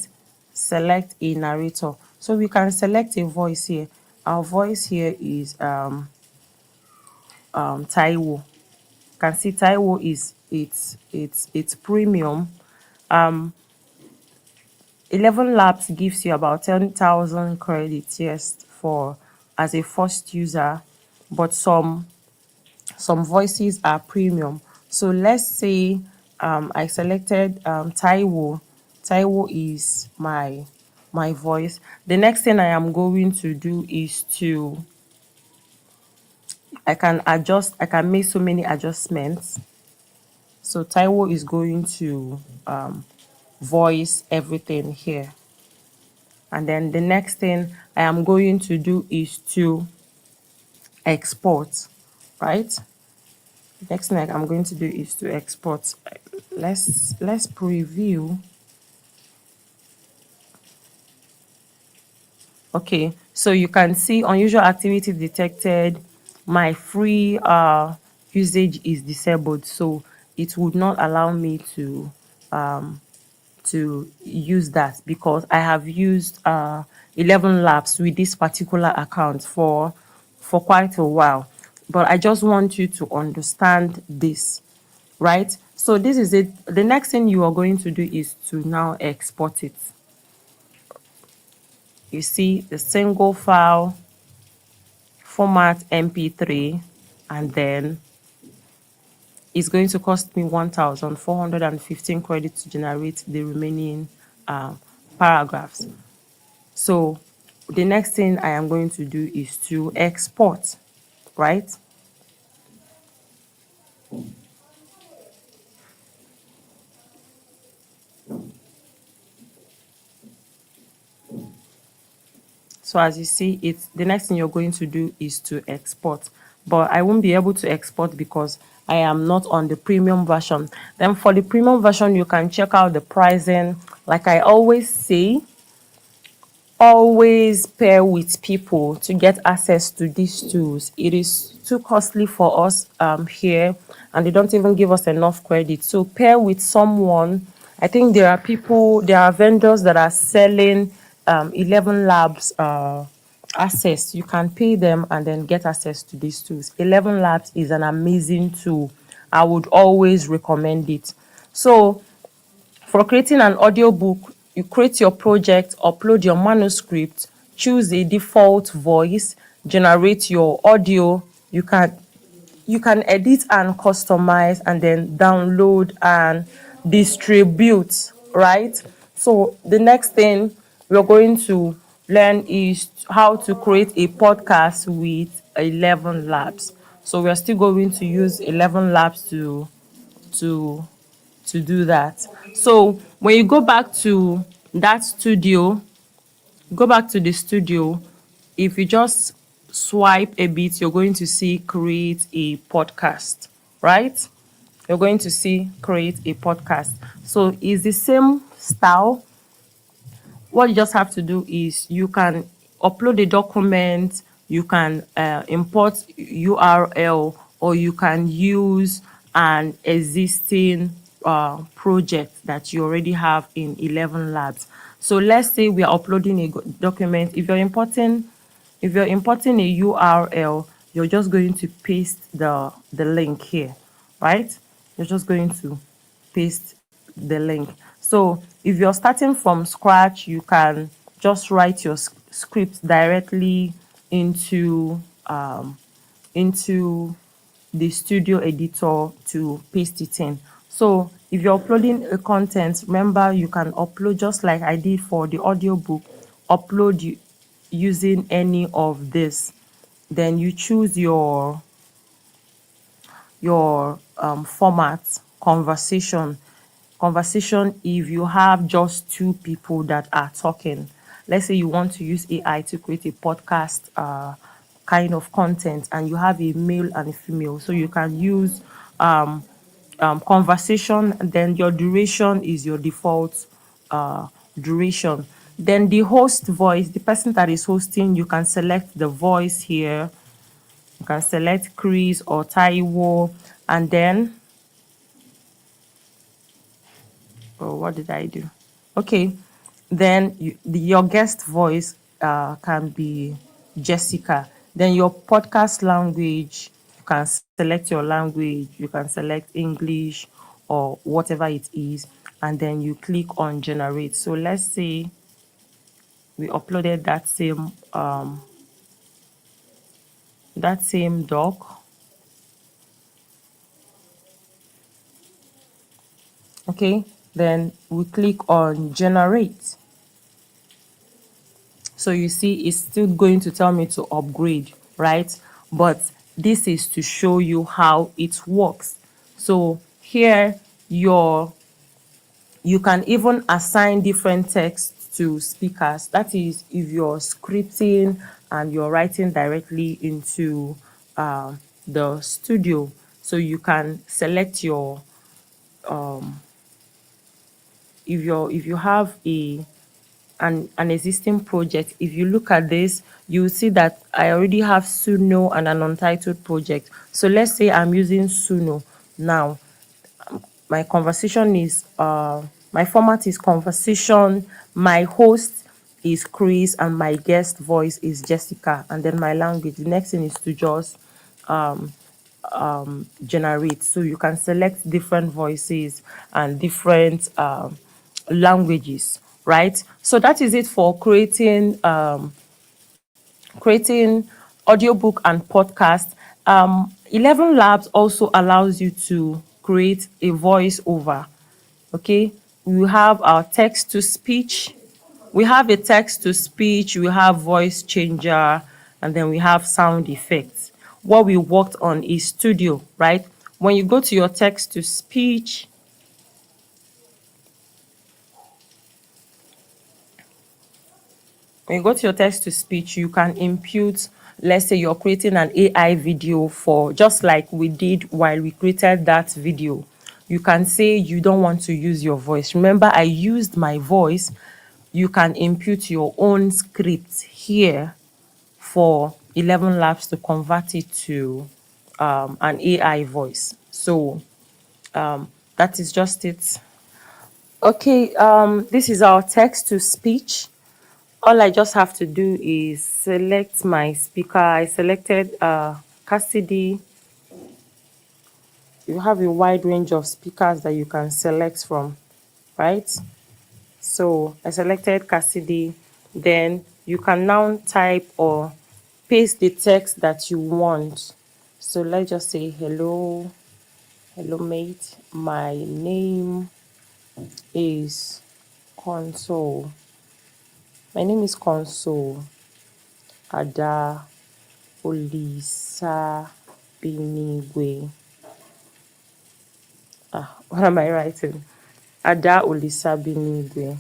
Select a narrator. So we can select a voice here. Our voice here is Taiwo. You can see Taiwo is it's premium. 11 Labs gives you about 10,000 credits, yes, for as a first user, but some voices are premium. So let's say I selected Taiwo. Taiwo is my voice. The next thing I am going to do is to I can make so many adjustments. So Taiwo is going to voice everything here. And then the next thing I am going to do is to export, right? Next thing I'm going to do is to export. Let's preview. Okay, so you can see unusual activity detected. My free usage is disabled, so it would not allow me to use that because I have used 11 Labs with this particular account for quite a while. But I just want you to understand this, right? So this is it. The next thing you are going to do is to now export it. You see the single file format MP3, and then it's going to cost me 1,415 credits to generate the remaining paragraphs. So the next thing I am going to do is to export, right? So as you see, it's the next thing you're going to do is to export, but I won't be able to export because I am not on the premium version. Then for the premium version, you can check out the pricing. Like I always say, always pair with people to get access to these tools. It is too costly for us here, and they don't even give us enough credit. So pair with someone. I think there are vendors that are selling 11 Labs access. You can pay them and then get access to these tools. 11 Labs is an amazing tool. I would always recommend it. So for creating an audiobook, you create your project, upload your manuscript, choose a default voice, generate your audio. You can edit and customize, and then download and distribute, right? So the next thing we're going to learn is how to create a podcast with 11 Labs. So we're still going to use 11 Labs to to do that. So when you go back to that studio, go back to the studio, if you just swipe a bit, you're going to see create a podcast, right? You're going to see create a podcast. So it's the same style. What you just have to do is you can upload a document, you can import URL, or you can use an existing project that you already have in 11 Labs. So let's say we are uploading a document. If you're importing a URL, you're just going to paste the link here, right? You're just going to paste the link. So if you're starting from scratch, you can just write your script directly into the studio editor to paste it in. So if you're uploading a content, remember you can upload just like I did for the audiobook, upload using any of this. Then you choose your format, conversation. If you have just two people that are talking. Let's say you want to use AI to create a podcast kind of content, and you have a male and a female, so you can use conversation, and then your duration is your default duration. Then the host voice, the person that is hosting, you can select the voice here. You can select Chris or Taiwo, and then, oh, what did I do? Okay, then your guest voice can be Jessica. Then your podcast language, you can select your language. You can select English or whatever it is, and then you click on generate. So let's say we uploaded that same doc. Okay, then we click on generate. So you see it's still going to tell me to upgrade, right? But this is to show you how it works. So here you can even assign different text to speakers. That is, if you're scripting and you're writing directly into the studio, so you can select your if you have an existing project. If you look at this, you see that I already have Suno and an untitled project. So let's say I'm using Suno now. My conversation is my format is conversation, my host is Chris, and my guest voice is Jessica, and then my language, the next thing is to just generate. So you can select different voices and different languages, right? So that is it for creating audiobook and podcast. 11 Labs also allows you to create a voiceover. Okay, we have our text to speech. We have a text to speech, we have voice changer, and then we have sound effects. What we worked on is studio, right? When you go to your text to speech, you can input, let's say you're creating an AI video for, just like we did while we created that video. You can say you don't want to use your voice. Remember, I used my voice. You can input your own script here for 11 Labs to convert it to an AI voice. So that is just it. Okay, this is our text to speech. All I just have to do is select my speaker. I selected Cassidy. You have a wide range of speakers that you can select from, right? So I selected Cassidy. Then you can now type or paste the text that you want. So let's just say hello mate, my name is Console. My name is Console Adaolisa Binigwe. What am I writing? Adaolisa Anih.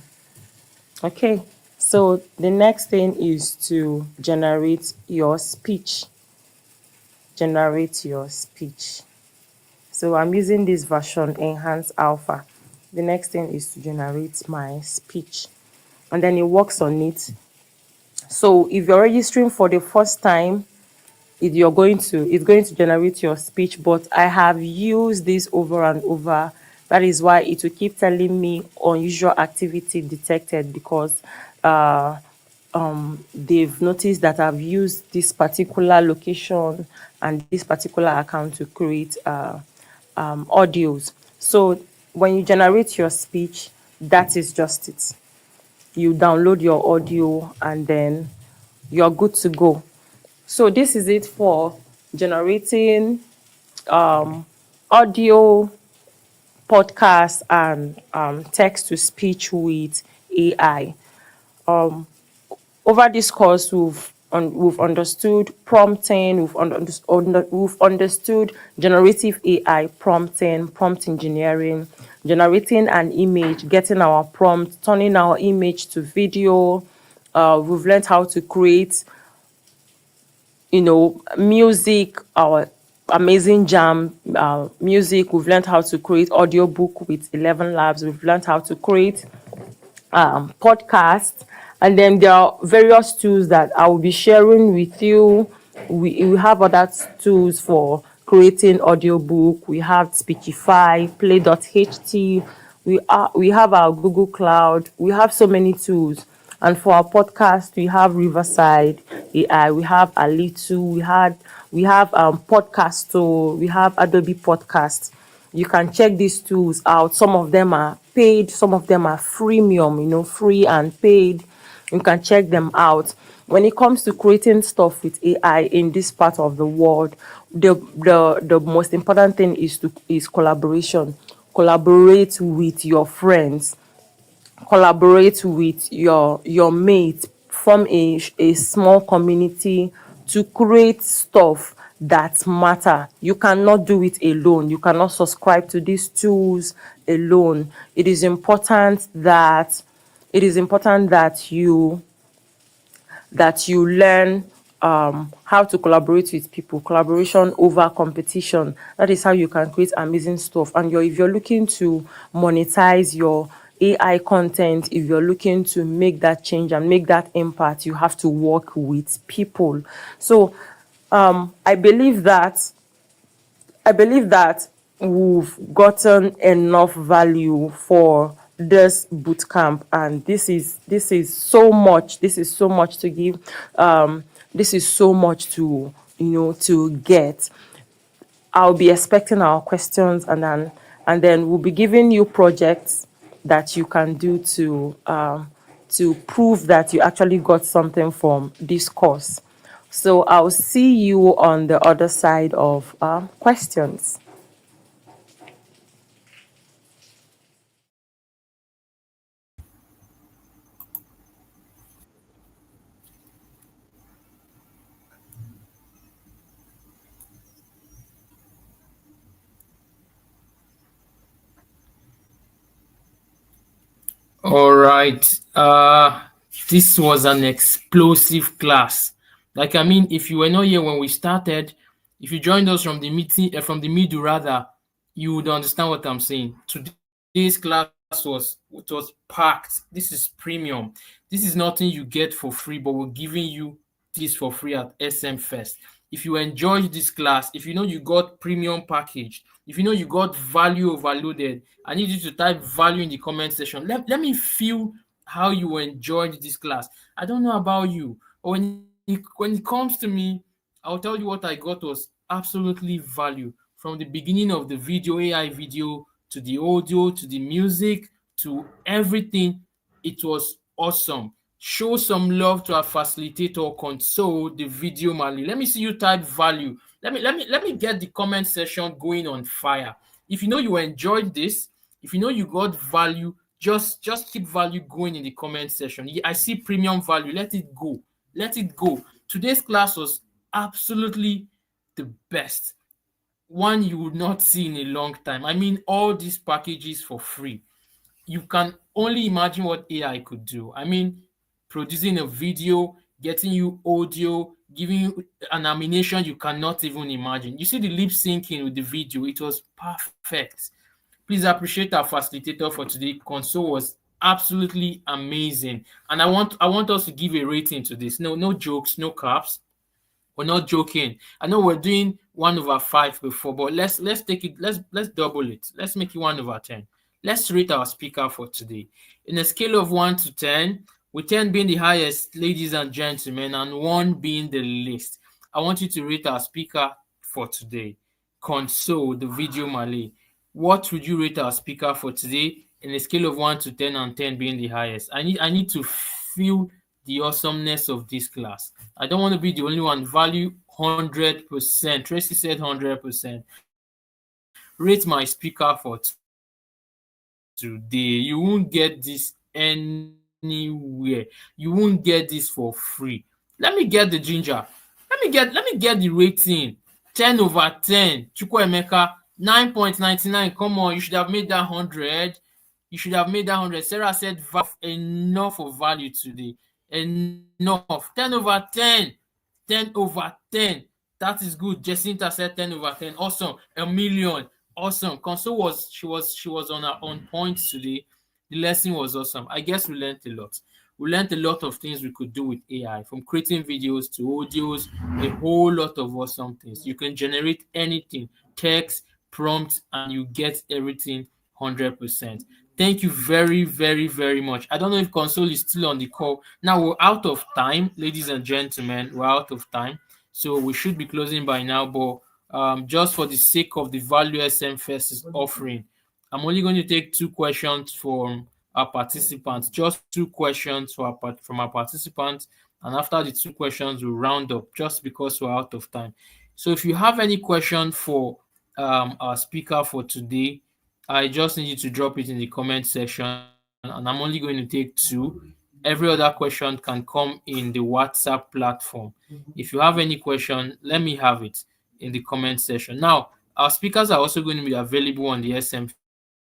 Okay, so the next thing is to generate your speech. Generate your speech. So I'm using this version enhanced alpha. The next thing is to generate my speech, and then it works on it. So if you're registering for the first time, it's going to generate your speech, but I have used this over and over. That is why it will keep telling me unusual activity detected, because they've noticed that I've used this particular location and this particular account to create audios. So when you generate your speech, that is just it. You download your audio and then you're good to go. So this is it for generating audio, podcast, and text to speech with AI. Over this course, we've understood prompting, we've understood generative AI prompting, prompt engineering, generating an image, getting our prompt, turning our image to video. We've learned how to create, music, our amazing jam music. We've learned how to create audiobook with 11 labs. We've learned how to create podcast, and then there are various tools that I will be sharing with you. We have other tools for creating audiobook. We have Speechify, Play.ht. We have our Google Cloud. We have so many tools. And for our podcast, we have Riverside AI, we have Alitu, we have Podcasto, we have Adobe Podcast. You can check these tools out. Some of them are paid, some of them are freemium, free and paid. You can check them out. When it comes to creating stuff with AI in this part of the world, the most important thing is collaboration. Collaborate with your friends, collaborate with your mates, form a small community to create stuff that matter. You cannot do it alone. You cannot subscribe to these tools alone. It is important that you learn how to collaborate with people. Collaboration over competition. That is how you can create amazing stuff. And if you're looking to monetize your AI content, if you're looking to make that change and make that impact, you have to work with people. So I believe that we've gotten enough value for this boot camp, and this is so much. This is so much to give. This is so much to get. I'll be expecting our questions, and then we'll be giving you projects that you can do to prove that you actually got something from this course. So I'll see you on the other side of questions. All right. This was an explosive class. Like, I mean, if you were not here when we started, if you joined us from the meeting, from the middle rather, you would understand what I'm saying. Today's class was packed. This is premium. This is nothing you get for free, but we're giving you this for free at SM Fest. If you enjoyed this class, if you know you got premium package, if you know you got value overloaded, I need you to type value in the comment section. Let me feel how you enjoyed this class. I don't know about you, but when it comes to me, I'll tell you what I got was absolutely value. From the beginning of the video, AI video, to the audio, to the music, to everything, it was awesome. Show some love to our facilitator console, the video Mali. Let me see you type value. Let me get the comment section going on fire. If you know you enjoyed this, if you know you got value, just keep value going in the comment section. I see premium value. Let it go. Let it go. Today's class was absolutely the best. one you would not see in a long time. I mean, all these packages for free. You can only imagine what AI could do. I mean, producing a video, getting you audio, giving you an animation you cannot even imagine. You see the lip syncing with the video, it was perfect. Please appreciate our facilitator for today. Console was absolutely amazing. And I want us to give a rating to this. No jokes, no caps. We're not joking. I know we're doing 1/5 before, but let's take it. Let's double it. Let's make it 1/10. Let's rate our speaker for today. In a scale of 1 to 10, with 10 being the highest, ladies and gentlemen, and 1 being the least. I want you to rate our speaker for today. Console the video Malay. What would you rate our speaker for today in a scale of 1 to 10, and 10 being the highest? I need to feel the awesomeness of this class. I don't want to be the only one. Value 100%. Tracy said 100%. Rate my speaker for today. You won't get this anywhere. You won't get this for free. Let me get the ginger. Let me get the rating. 10/10. Chukwuemeka 9.99. Come on, you should have made that 100. You should have made that 100. Sarah said enough of value today. Enough. 10/10. 10/10. That is good. Jacinta said 10/10. Awesome. A million. Awesome. Console was on point today. The lesson was awesome. I guess we learned a lot. We learned a lot of things we could do with AI, from creating videos to audios, a whole lot of awesome things. You can generate anything, text, prompts, and you get everything 100%. Thank you very, very, very much. I don't know if Console is still on the call. Now we're out of time, ladies and gentlemen. We're out of time. So we should be closing by now, but just for the sake of the value SM Fest is offering, I'm only going to take 2 questions from our participants, just 2 questions from our participants. And after the 2 questions, we'll round up just because we're out of time. So if you have any question for our speaker for today, I just need you to drop it in the comment section. And I'm only going to take 2. Every other question can come in the WhatsApp platform. If you have any question, let me have it in the comment section. Now, our speakers are also going to be available on the SM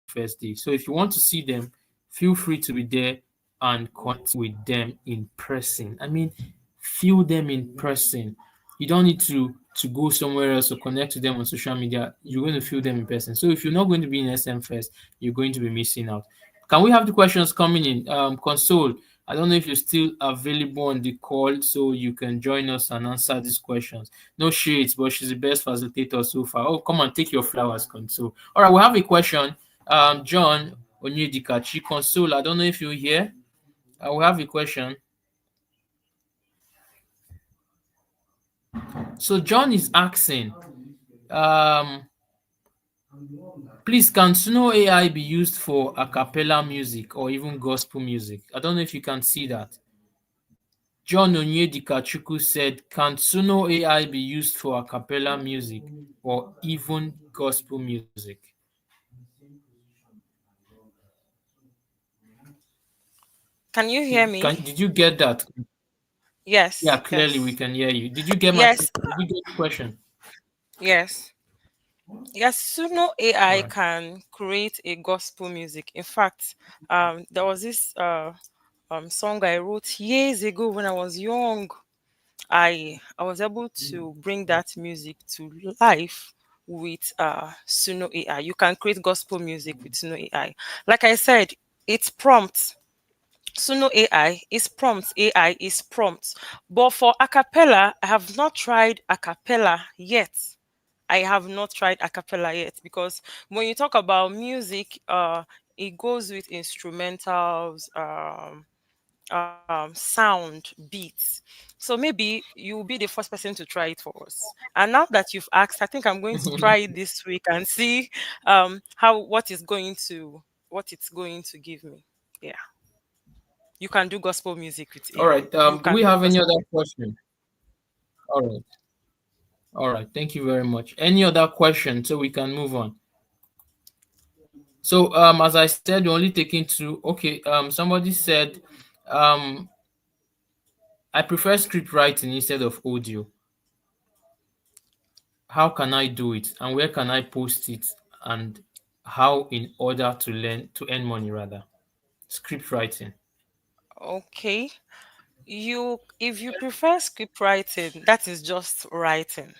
First Day. So if you want to see them, feel free to be there and connect with them in person. I mean, feel them in person. You don't need to go somewhere else or connect to them on social media. You're going to feel them in person. So if you're not going to be in SM First, you're going to be missing out. Can we have the questions coming in? Console, I don't know if you're still available on the call so you can join us and answer these questions. No shades, but she's the best facilitator so far. Oh, come on, take your flowers, Console. All right, we have a question. John Onyedikachi, Console, I don't know if you're here. We have a question. So John is asking, please, can Suno AI be used for a cappella music or even gospel music? I don't know if you can see that. John Onyedikachuku said, can Suno AI be used for a cappella music or even gospel music? Can you hear me? Did you get that? Yes. Yeah, clearly we Yes. can hear you. Did you get Yes. did you get the question? Yes. Yes, Suno All AI right. can create a gospel music. In fact, there was this song I wrote years ago when I was young. I was able to bring that music to life with Suno AI. You can create gospel music with Suno AI. Like I said, it's prompt. Suno AI is prompt. AI is prompt. But for acapella, I have not tried acapella yet. I have not tried a cappella yet, because when you talk about music, it goes with instrumentals, sound, beats. So maybe you'll be the first person to try it for us. And now that you've asked, I think I'm going to try it this week and see how what it's going to give me. Yeah, you can do gospel music with All AI. right. You Do can we do have any gospel other music. question? All right. All right. Thank you very much. Any other question so we can move on? So as I said, we're only taking 2. Okay. Somebody said I prefer script writing instead of audio. how can I do it, and where can I post it, and how in order to earn money rather. Script writing. Okay. If you prefer script writing, that is just writing.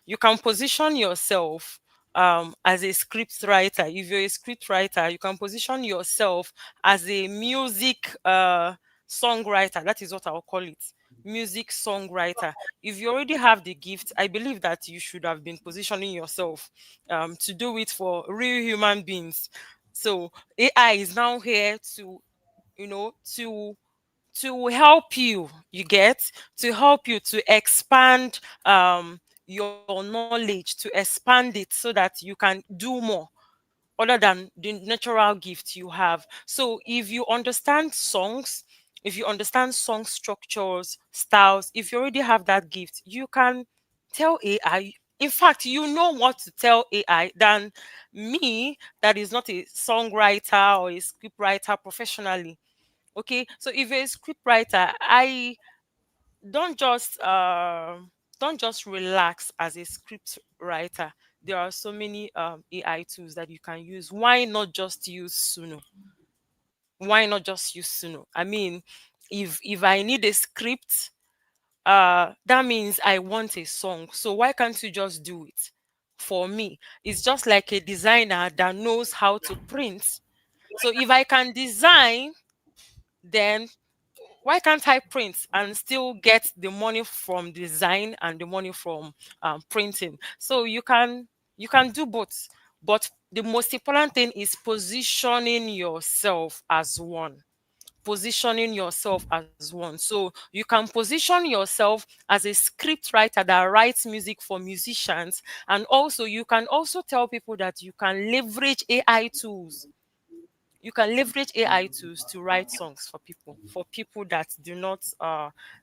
You can position yourself as a script writer. If you're a script writer, you can position yourself as a music songwriter. That is what I'll call it. Music songwriter. If you already have the gift, I believe that you should have been positioning yourself to do it for real human beings. So AI is now here to, you know, to help you get, to help you to expand your knowledge, to expand it so that you can do more other than the natural gift you have. So if you understand songs, if you understand song structures, styles, if you already have that gift, you can tell AI. In fact, you know what to tell AI than me, that is not a songwriter or a script writer professionally. Okay, so if you're a script writer, I don't just don't just relax as a script writer. There are so many AI tools that you can use. Why not just use Suno? Why not just use Suno? I mean, if I need a script, that means I want a song. So why can't you just do it for me? It's just like a designer that knows how to print. So if I can design, then why can't I print and still get the money from design and the money from printing? So you can do both, but the most important thing is positioning yourself as one. Positioning yourself as one. So you can position yourself as a script writer that writes music for musicians, and also you can also tell people that you can leverage AI tools, you can leverage AI tools to write songs for people that do not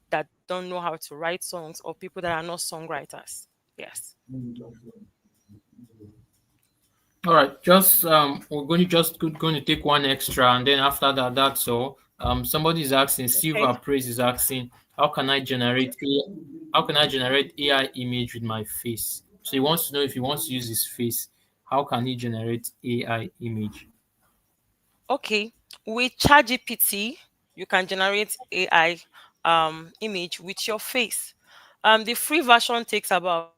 that don't know how to write songs, or people that are not songwriters. Yes. All right, just we're going to going to take one extra, and then after that, that's all. Somebody is asking, Okay. Silver Praise is asking, how can I generate AI image with my face? So he wants to know if he wants to use his face, how can he generate AI image? Okay. With ChatGPT, you can generate AI image with your face. The free version takes about,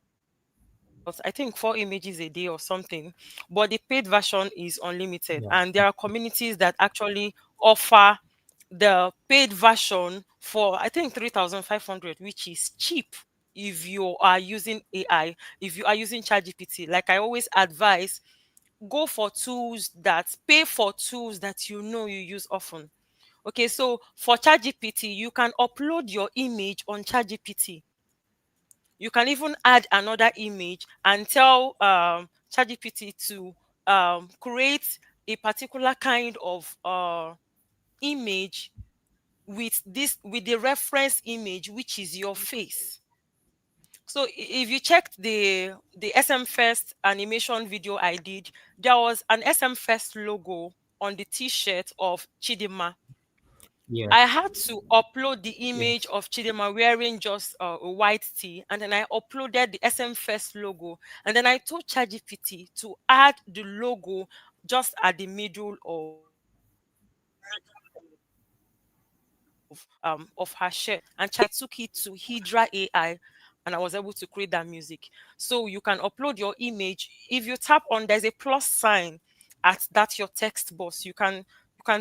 I think, 4 images a day or something, but the paid version is unlimited. And there are communities that actually offer the paid version for, I think, 3,500, which is cheap if you are using AI, if you are using ChatGPT. Like I always advise, go for tools that pay for tools that you know you use often. Okay, so for ChatGPT, you can upload your image on ChatGPT. You can even add another image and tell ChatGPT to create a particular kind of image with the reference image, which is your face. So if you checked the SM First animation video I did, there was an SM First logo on the T-shirt of Chidima. I Yes. had to upload the image Yes. of Chidima wearing just a white tee, and then I uploaded the SM First logo, and then I told ChatGPT to add the logo just at the middle of her shirt, and took it to Hydra AI, and I was able to create that music. So you can upload your image. If you tap on, there's a plus sign at that your text box. You can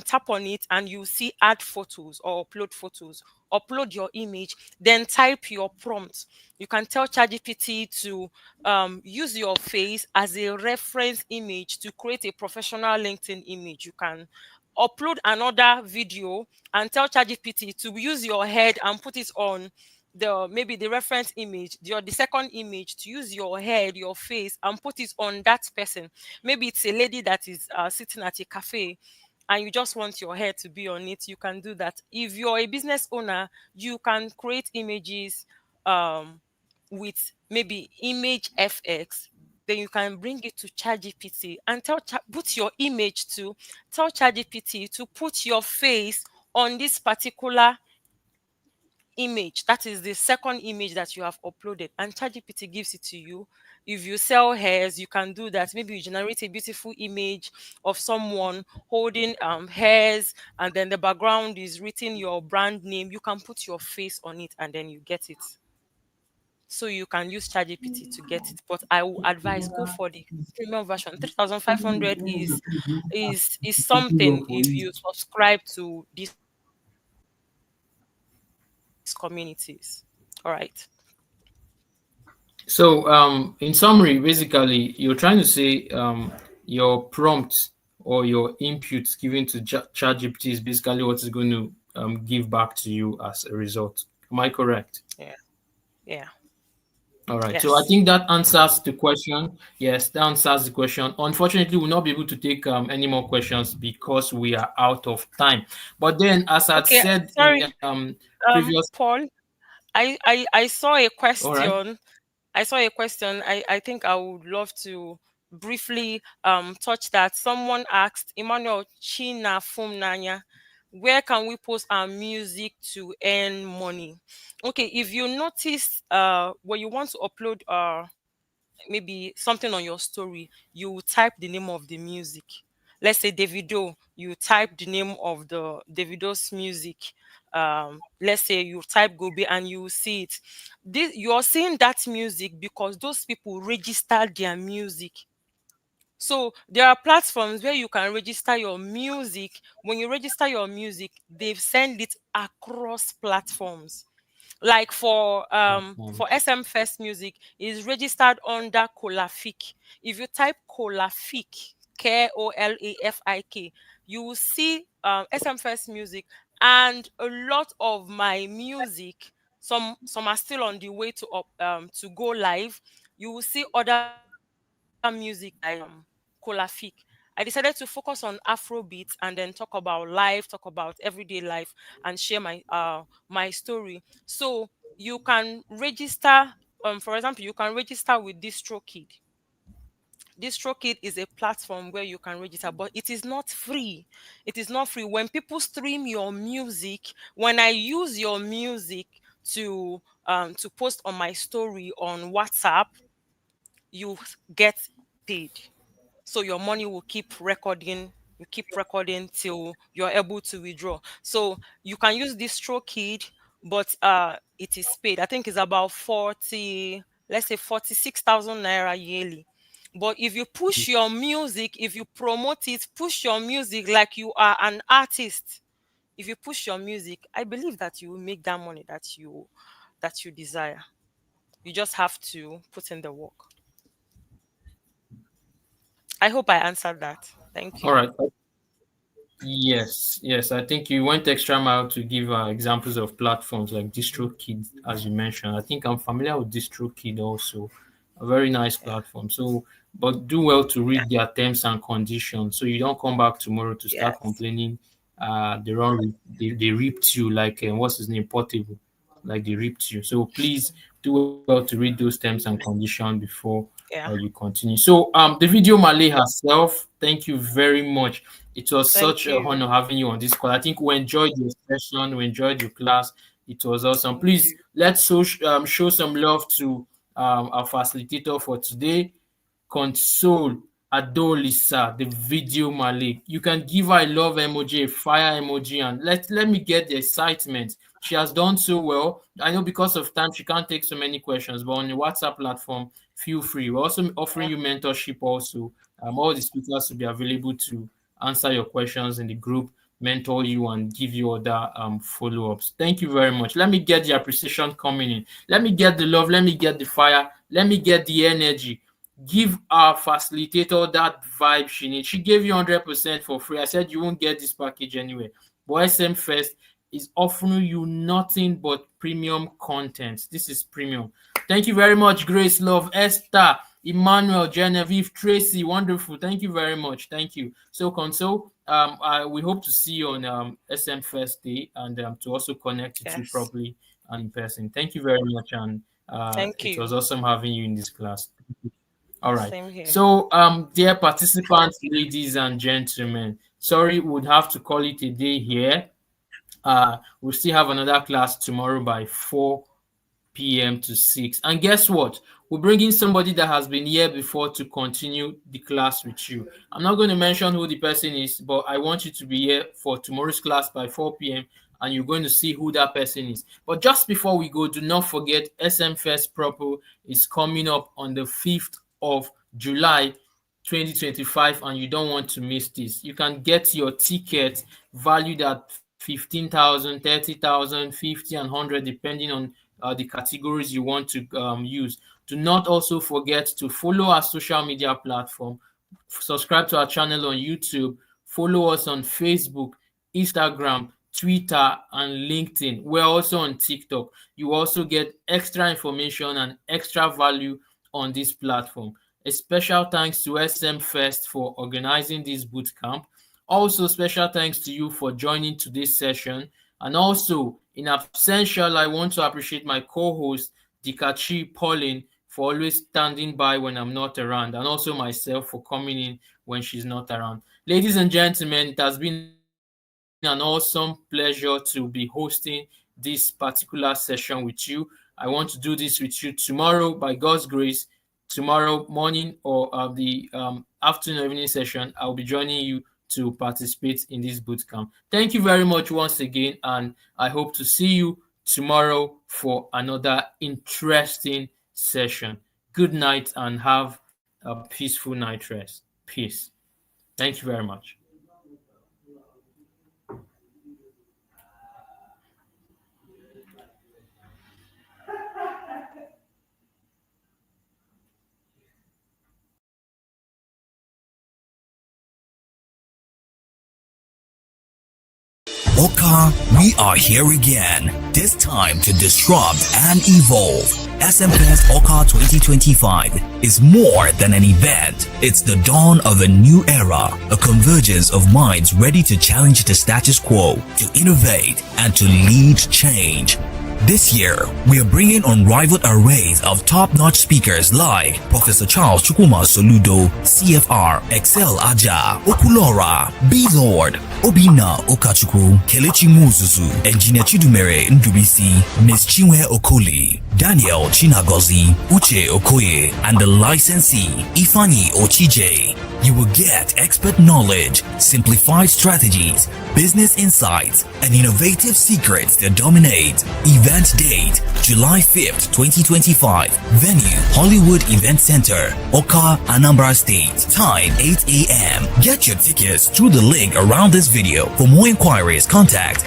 tap on it and you see add photos or upload photos. Upload your image, then type your prompt. You can tell ChatGPT to use your face as a reference image to create a professional LinkedIn image. You can upload another video and tell ChatGPT to use your head and put it on the maybe the reference image, the second image, to use your head, your face, and put it on that person. Maybe it's a lady that is sitting at a cafe, and you just want your hair to be on it. You can do that. If you're a business owner, you can create images um with maybe image FX. Then you can bring it to ChatGPT and put your image to tell ChatGPT to put your face on this particular image. That is the second image that you have uploaded, and ChatGPT gives it to you. If you sell hairs, you can do that. Maybe you generate a beautiful image of someone holding hairs, and then the background is written your brand name. You can put your face on it, and then you get it. So you can use ChatGPT to get it. But I will advise go for the premium version. 3,500 is something if you subscribe to these communities. All right. So, in summary, basically, you're trying to say your prompt or your inputs given to ChatGPT is basically what is going to give back to you as a result. Am I correct? Yeah. Yeah. All right. So I Yes. think that answers the question. Yes, that answers the question. Unfortunately, we'll not be able to take any more questions because we are out of time. But then, as I Okay. said in Sorry. previous, Paul, I saw a all right. question. I saw a question. I think I would love to briefly touch that. Someone asked Emmanuel China Fumnanya, where can we post our music to earn money? Okay, if you notice when you want to upload maybe something on your story, you type the name of the music. Let's say Davido, you type the name of the Davido's music. Let's say you type Gobe and you will see it. This you're seeing that music because those people registered their music. So there are platforms where you can register your music. When you register your music, they've sent it across platforms. Like for SM First Music is registered under Kolafik. If you type Kolafik, Kolafik, you will see SM First Music and a lot of my music. Some are still on the way to go live. You will see other music Kolafik. I decided to focus on Afrobeats and then talk about life, talk about everyday life, and share my story. So you can register. For example, you can register with DistroKid. DistroKid is a platform where you can register, but it is not free. It is not free. When people stream your music, when I use your music to post on my story on WhatsApp, you get paid. So your money will keep recording, you keep recording till you're able to withdraw. So you can use this stroke kid, but it is paid. I think it's about 40, let's say 46,000 naira yearly. But if you push your music, if you promote it, push your music like you are an artist. If you push your music, I believe that you will make that money that you desire. You just have to put in the work. I hope I answered that. Thank All you. right. Yes, yes. I think you went extra mile to give examples of platforms like DistroKid, as you mentioned. I think I'm familiar with DistroKid also, a very nice Yeah. platform. So, but do well to read their terms and conditions so you don't come back tomorrow to start Yes. complaining. They ripped you like what's his name, Portable, like they ripped you. So please do well to read those terms and conditions before Yeah. you continue. So, the video Malay herself, thank you very much. It was such Thank a you. honor having you on this call. I think we enjoyed your session, we enjoyed your class. It was awesome. Thank Please you. let's show some love to our facilitator for today, Console Adolisa, the video Malik. You can give her a love emoji, a fire emoji, and let me get the excitement. She has done so well. I know because of time she can't take so many questions, but on the WhatsApp platform, feel free. We're also offering Yeah. you mentorship also. All the speakers will be available to answer your questions in the group, mentor you, and give you other follow-ups. Thank you very much. Let me get the appreciation coming in. Let me get the love. Let me get the fire. Let me get the energy. Give our facilitator that vibe she needs. She gave you 100% for free. I said you won't get this package anyway. But SM First is offering you nothing but premium content. This is premium. Thank you very much, Grace, Love, Esther, Emmanuel, Genevieve, Tracy. Wonderful. Thank you very much. Thank you. So, Console, we hope to see you on SM First Day and to also connect with you Yes. properly and in person. Thank you very much. And Thank it you. was awesome having you in this class. All right. Same here. So, dear participants, ladies and gentlemen, sorry, we would have to call it a day here. We'll still have another class tomorrow by 4 p.m. to 6. And guess what? We're bringing somebody that has been here before to continue the class with you. I'm not going to mention who the person is, but I want you to be here for tomorrow's class by 4 p.m. and you're going to see who that person is. But just before we go, do not forget SM First Proper is coming up on the 5th of July 2025, and you don't want to miss this. You can get your ticket valued at 15,000, 30,000, 50, and 100, depending on the categories you want to use. Do not also forget to follow our social media platform, subscribe to our channel on YouTube, follow us on Facebook, Instagram, Twitter, and LinkedIn. We're also on TikTok. You also get extra information and extra value on this platform. A special thanks to SM First for organizing this bootcamp. Also, special thanks to you for joining today's session. And also, in absentia, I want to appreciate my co-host, Dikachi Pauline, for always standing by when I'm not around, and also myself for coming in when she's not around. Ladies and gentlemen, it has been an awesome pleasure to be hosting this particular session with you. I want to do this with you tomorrow, by God's grace. Tomorrow morning or the afternoon or evening session, I'll be joining you to participate in this bootcamp. Thank you very much once again, and I hope to see you tomorrow for another interesting session. Good night and have a peaceful night rest. Peace. Thank you very much. Oka, we are here again, this time to disrupt and evolve. SMFest Oka 2025 is more than an event. It's the dawn of a new era, a convergence of minds ready to challenge the status quo, to innovate, and to lead change. This year, we are bringing unrivaled arrays of top-notch speakers like Professor Charles Chukwuma Soludo, CFR, Excel Aja, Okulora, B-Lord, Obina Okachukwu, Kelechi Muzuzu, Engineer Chidumere Ndubisi, Ms. Chinwe Okoli, Daniel Chinagozi, Uche Okoye, and the licensee, Ifani Ochije. You will get expert knowledge, simplified strategies, business insights, and innovative secrets that dominate. Event date, July 5th, 2025. Venue, Hollywood Event Center, Oka, Anambra State. Time, 8 a.m. Get your tickets through the link around this video. For more inquiries, contact